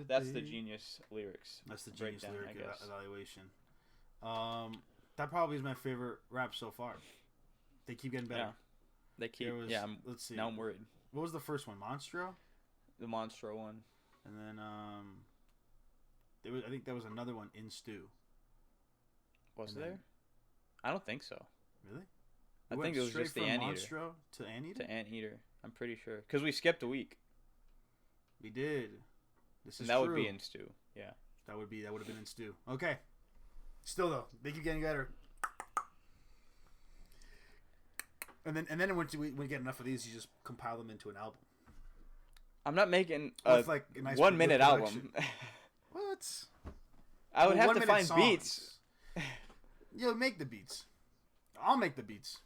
That's the genius lyrics. That's the genius lyric evaluation. That probably is my favorite rap so far. They keep getting better. Yeah. They keep. Let's see. Now I'm worried. What was the first one? Monstro? The Monstro one. And then I think there was another one in Stew. Was there? I don't think so. Really? I think it was just the Anteater. Monstro to Anteater? To Anteater. I'm pretty sure. Because we skipped a week. We did. This is that would be in Stew. Yeah. That would have been in Stew. Okay. Still though, they keep getting better. And then once we get enough of these, you just compile them into an album. I'm not making a nice 1 minute album. What? I would have to find songs. Beats. You'll make the beats. I'll make the beats.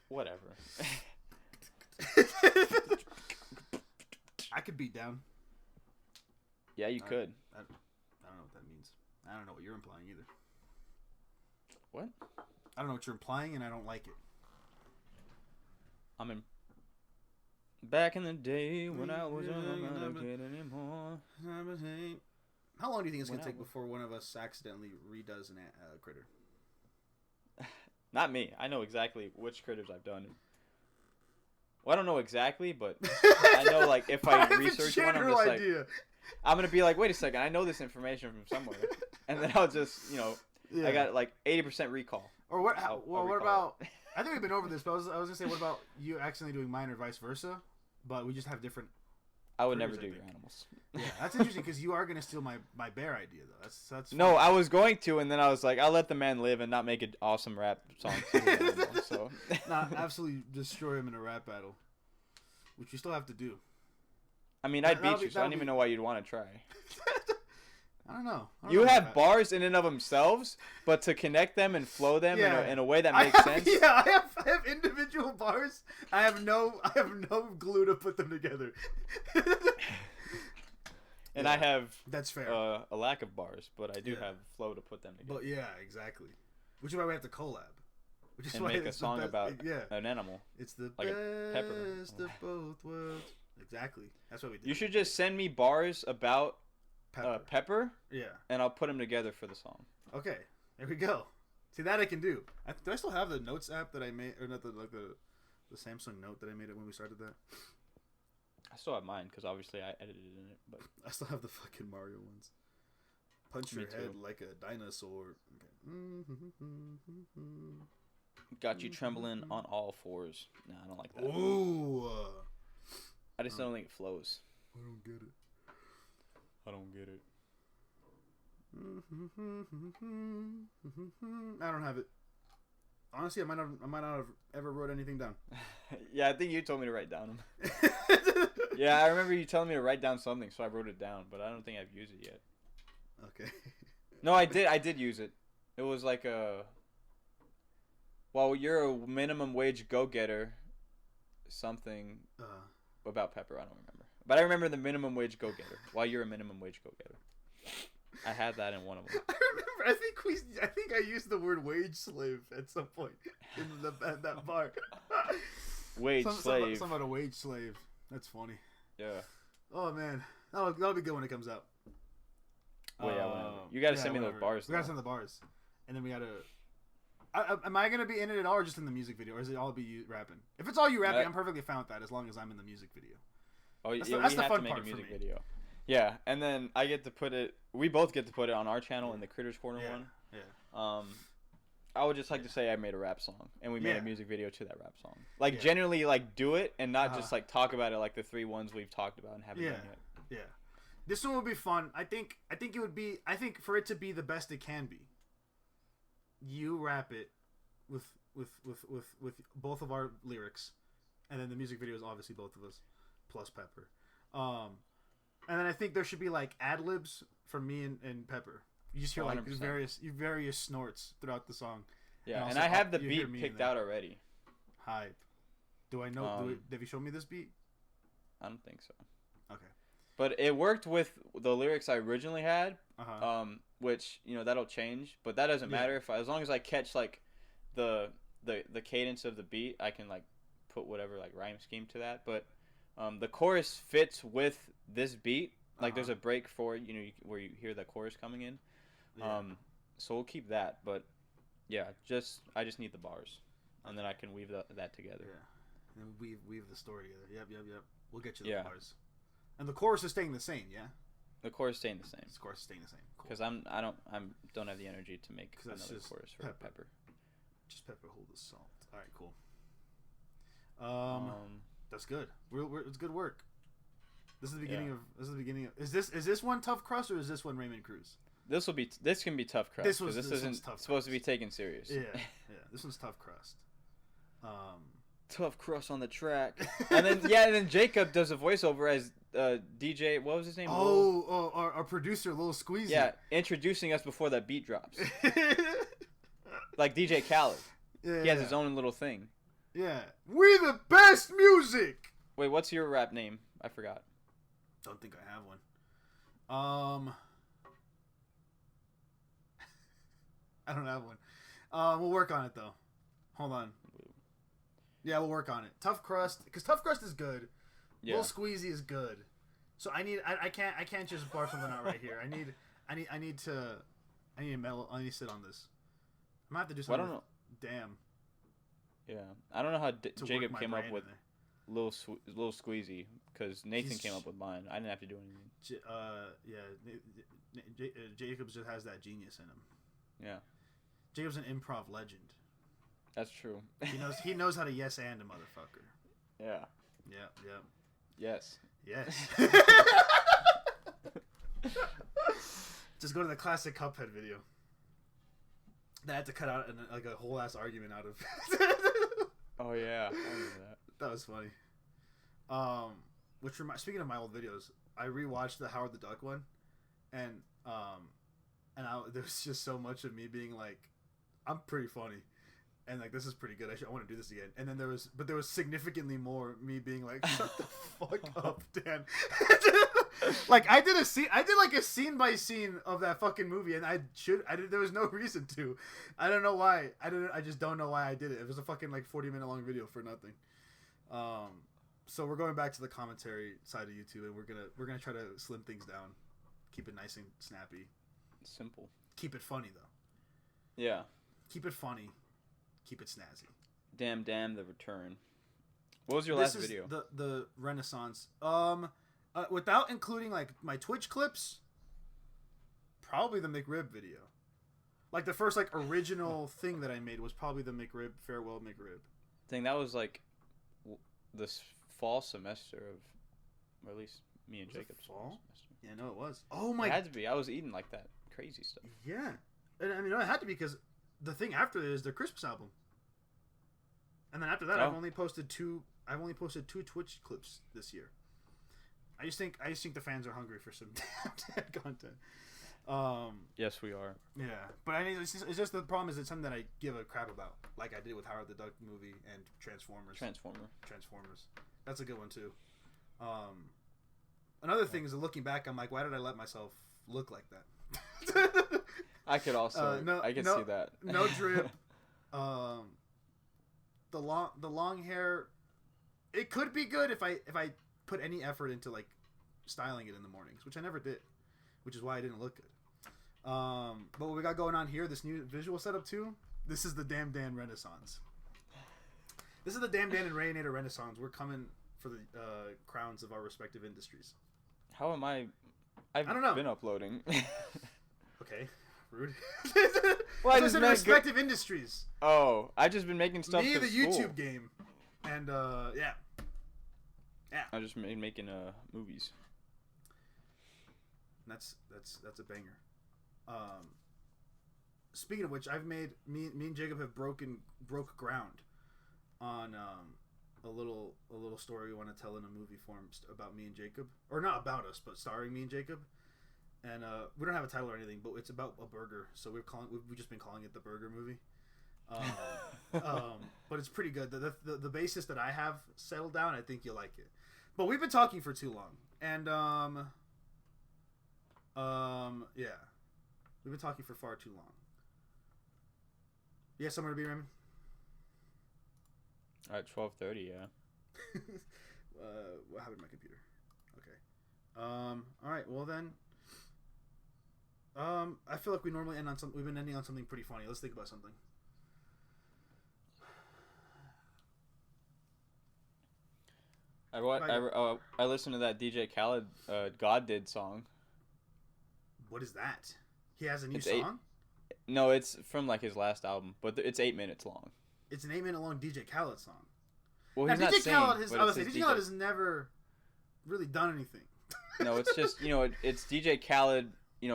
Whatever. I could beat down. Yeah, you could. I don't know what that means. I don't know what you're implying either. What? I don't know what you're implying, and I don't like it. Back in the day when I wasn't a kid anymore. How long do you think it's going to take before one of us accidentally redoes a critter? Not me. I know exactly which critters I've done. Well, I don't know exactly, but I know, like, if I research one, I'm just like, I'm going to be like, wait a second, I know this information from somewhere. And then I'll just, I got, like, 80% recall. Or what? What about, I think we've been over this, but I was going to say, what about you accidentally doing mine or vice versa? But we just have different. I would never do your animals. Yeah, that's interesting because you are going to steal my bear idea though. That's no, funny. I was going to, and then I was like, I'll let the man live and not make an awesome rap song. So, not absolutely destroy him in a rap battle, which you still have to do. I mean, I'd beat you, so I don't even know why you'd want to try. I don't know. You have bars in and of themselves, but to connect them and flow them in a way that makes sense. Yeah, I have individual bars. I have no glue to put them together. And I have that's fair. A lack of bars, but I do have flow to put them together. But yeah, exactly. Which is why we have to collab. Which is and why make a song about an animal. It's the like best of both worlds. Exactly. That's what we do. You should just send me bars about Pepper. Yeah. And I'll put them together for the song. Okay. There we go. See, that I can do. Do I still have the Notes app that I made, or not the Samsung Note that I made it when we started that? I still have mine because obviously I edited in it, but I still have the fucking Mario ones. Punch your head like a dinosaur. Okay. Got you trembling on all fours. Nah, I don't like that. Ooh. I just don't think it flows. I don't get it. I don't get it. I don't have it. Honestly, I might not have ever wrote anything down. Yeah, I think you told me to write down them. Yeah, I remember you telling me to write down something, so I wrote it down, but I don't think I've used it yet. Okay. No, I did use it. It was like well, you're a minimum wage go-getter. Something about Pepper, I don't remember. But I remember the minimum wage go-getter. While you're a minimum wage go-getter. I had that in one of them. I remember. I think I used the word wage slave at some point in that bar. Wage slave. Something about a wage slave. That's funny. Yeah. Oh man, that'll be good when it comes out. Well, yeah, whatever. You gotta send me those bars. We gotta send the bars, and then we gotta. Am I gonna be in it all, or just in the music video, or is it all be you rapping? If it's all you rapping, I'm perfectly fine with that, as long as I'm in the music video. Oh, that's the fun part for me. Video. Yeah, and then I get to put it. We both get to put it on our channel in the Critters Corner one. Yeah. I would just like to say I made a rap song, and we made a music video to that rap song. Like genuinely, like do it, and not just like talk about it like the 3 ones we've talked about and haven't done yet. Yeah. This one would be fun. I think it would be. I think for it to be the best it can be, you rap it with both of our lyrics, and then the music video is obviously both of us plus Pepper. And then I think there should be like ad libs from me and Pepper. You just hear 100%. Like various snorts throughout the song. Yeah, and I have the beat picked out already. Hype. Do I know? Have you shown me this beat? I don't think so. Okay. But it worked with the lyrics I originally had, which that'll change. But that doesn't matter as long as I catch like the cadence of the beat, I can like put whatever like rhyme scheme to that. But the chorus fits with this beat. Like there's a break for where you hear the chorus coming in. Yeah. So we'll keep that. But yeah, I just need the bars, and then I can weave that together. Yeah, and weave the story together. Yep. We'll get you the bars. And the chorus is staying the same, yeah? The chorus staying the same. The chorus staying the same. Because I don't have the energy to make another chorus for Pepper. Just Pepper, hold the salt. All right, cool. That's good. It's good work. This is the beginning of. This is the beginning of. Is this one Tough Crust or is this one Raymond Cruz? This can be Tough Crust because this isn't supposed to be taken serious. Yeah. This one's Tough Crust. Tough Crust on the track, and then Jacob does a voiceover as DJ. What was his name? Our producer, Lil Squeezy. Yeah, introducing us before that beat drops. Like DJ Khaled. Yeah, he has his own little thing. Yeah, we the best music. Wait, what's your rap name? I forgot. Don't think I have one. I don't have one. We'll work on it though. Hold on. Yeah, we'll work on it. Tough Crust, because Tough Crust is good. Yeah. Lil Squeezy is good. So I can't just bar something out right here. I need to sit on this. I might have to do something. I don't know. Damn. Yeah, I don't know how Jacob came up with Lil Squeezy because Nathan came up with mine. I didn't have to do anything. Jacob just has that genius in him. Yeah. Jacob's an improv legend. That's true. He knows how to yes and a motherfucker. Yeah. Yeah. Yes. Just go to the classic Cuphead video. That I had to cut out like a whole ass argument out of. Oh yeah, I remember that. That was funny. Speaking of my old videos, I rewatched the Howard the Duck one, and there was just so much of me being like, I'm pretty funny, and like this is pretty good. I want to do this again. And then there was significantly more me being like, shut the fuck up, Dan. Like I did like a scene by scene of that fucking movie, and there was no reason to. I don't know why. I just don't know why I did it. It was a fucking like 40-minute long video for nothing. So we're going back to the commentary side of YouTube, and we're gonna try to slim things down, keep it nice and snappy, simple. Keep it funny though. Yeah. Keep it funny. Keep it snazzy. Damn, the return. What was your last video? The Renaissance. Without including like my Twitch clips, probably the McRib video. Like the first like original thing that I made was probably the McRib farewell McRib. Thing that was like this fall semester of, or at least me and Jacob's fall semester. Yeah, no, it was. Oh my! It had to be. I was eating like that crazy stuff. Yeah, and I mean it had to be because the thing after it is their Christmas album. And then after that, I've only posted two Twitch clips this year. I just think the fans are hungry for some damn content. Yes, we are. Yeah, but I mean, it's just the problem is it's something that I give a crap about, like I did with Howard the Duck movie and Transformers. That's a good one too. Another thing is looking back, I'm like, why did I let myself look like that? I could also. I could see that. No drip. The long hair. It could be good if I put any effort into like styling it in the mornings, which I never did, which is why I didn't look good. But what we got going on here, this new visual setup too. This is the Damn Dan Renaissance. This is the Damn Dan and Raynator Renaissance. We're coming for the crowns of our respective industries. How am I? I don't know. Been uploading. Okay, rude. Well, I just in respective industries. Oh, I just been making stuff. Me, the YouTube game, and yeah. I just making movies. That's a banger. Speaking of which, I've made me and Jacob have broke ground on a little story we want to tell in a movie form about me and Jacob, or not about us, but starring me and Jacob. And we don't have a title or anything, but it's about a burger, so we've just been calling it the Burger Movie. But it's pretty good. The basis that I have settled down, I think you'll like it. But we've been talking for too long, and yeah, we've been talking for far too long. You have somewhere to be, Raymond? At 12:30, yeah. What happened to my computer? Okay. All right. Well then. I feel like we normally end on something. We've been ending on something pretty funny. Let's think about something. I listened to that DJ Khaled God Did song. What is that? He has a new It's song? No, it's from like his last album, but it's 8 minutes long. It's an 8-minute long DJ Khaled song. Well, now, he's not singing, DJ Khaled has never really done anything. No, it's just, it's DJ Khaled,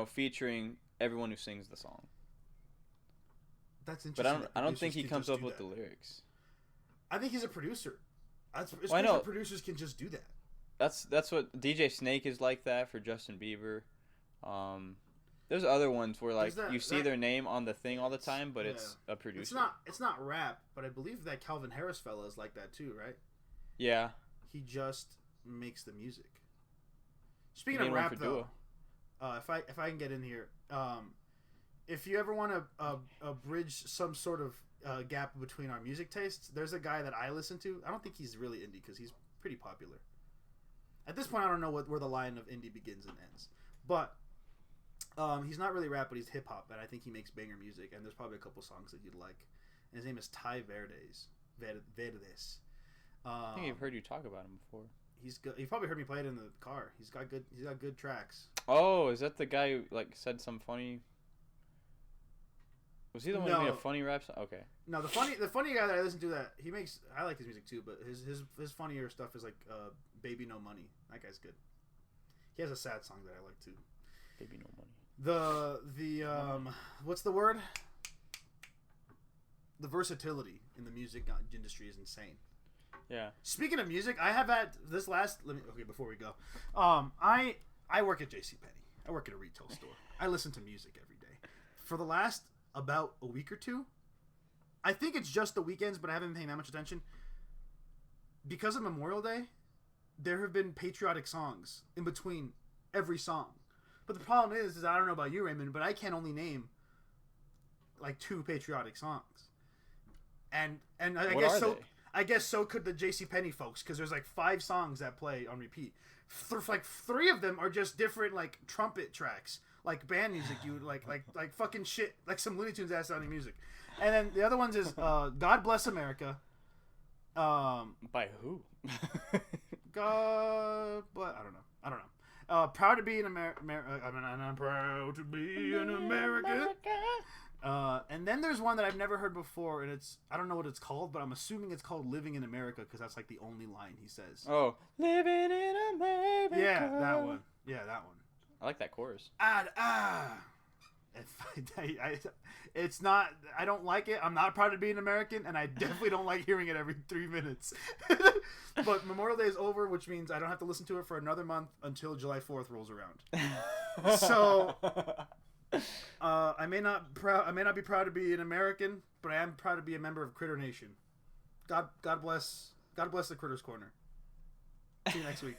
featuring everyone who sings the song. That's interesting. But I don't think he comes up with the lyrics. I think he's a producer. Producers can just do that. That's what DJ Snake is like that for Justin Bieber. There's other ones where like you see their name on the thing all the time, but it's a producer. It's not rap, but I believe that Calvin Harris fella is like that too, right? Yeah. He just makes the music. Speaking of rap, though, if I can get in here, if you ever want to bridge some sort of gap between our music tastes, there's a guy that I listen to. I don't think he's really indie because he's pretty popular. At this point, I don't know where the line of indie begins and ends, but he's not really rap, but he's hip hop, and I think he makes banger music. And there's probably a couple songs that you'd like. And his name is Ty Verdes. I think I've heard you talk about him before. You've probably heard me play it in the car. He's got good tracks. Oh, is that the guy who like said some funny? Was he the one who made a funny rap song? Okay. No, the funny guy that I listen to I like his music too, but his funnier stuff is like Baby No Money. That guy's good. He has a sad song that I like too. Baby No Money. The what's the word? The versatility in the music industry is insane. Yeah. Speaking of music, I have had this last. Before we go, I work at JCPenney. I work at a retail store. I listen to music every day. For the last about a week or two, I think it's just the weekends, but I haven't been paying that much attention. Because of Memorial Day, there have been patriotic songs in between every song. But the problem is I don't know about you, Raymond, but I can only name like 2 patriotic songs. And I guess so could the JCPenney folks, because there's like 5 songs that play on repeat. Like 3 of them are just different like trumpet tracks, like band music. You would like fucking shit, like some Looney Tunes ass sounding music. And then the other ones is God Bless America. By who? God bless. I don't know. Proud to be an American. I'm proud to be an American. And then there's one that I've never heard before, and I don't know what it's called, but I'm assuming it's called Living in America, because that's like the only line he says. Oh, Living in America. Yeah, that one. I like that chorus. It's not, I don't like it. I'm not proud to be an American, and I definitely don't like hearing it every 3 minutes. But Memorial Day is over, which means I don't have to listen to it for another month until July 4th rolls around. So I may not be proud to be an American, but I am proud to be a member of Critter Nation. God bless the Critters Corner. See you next week.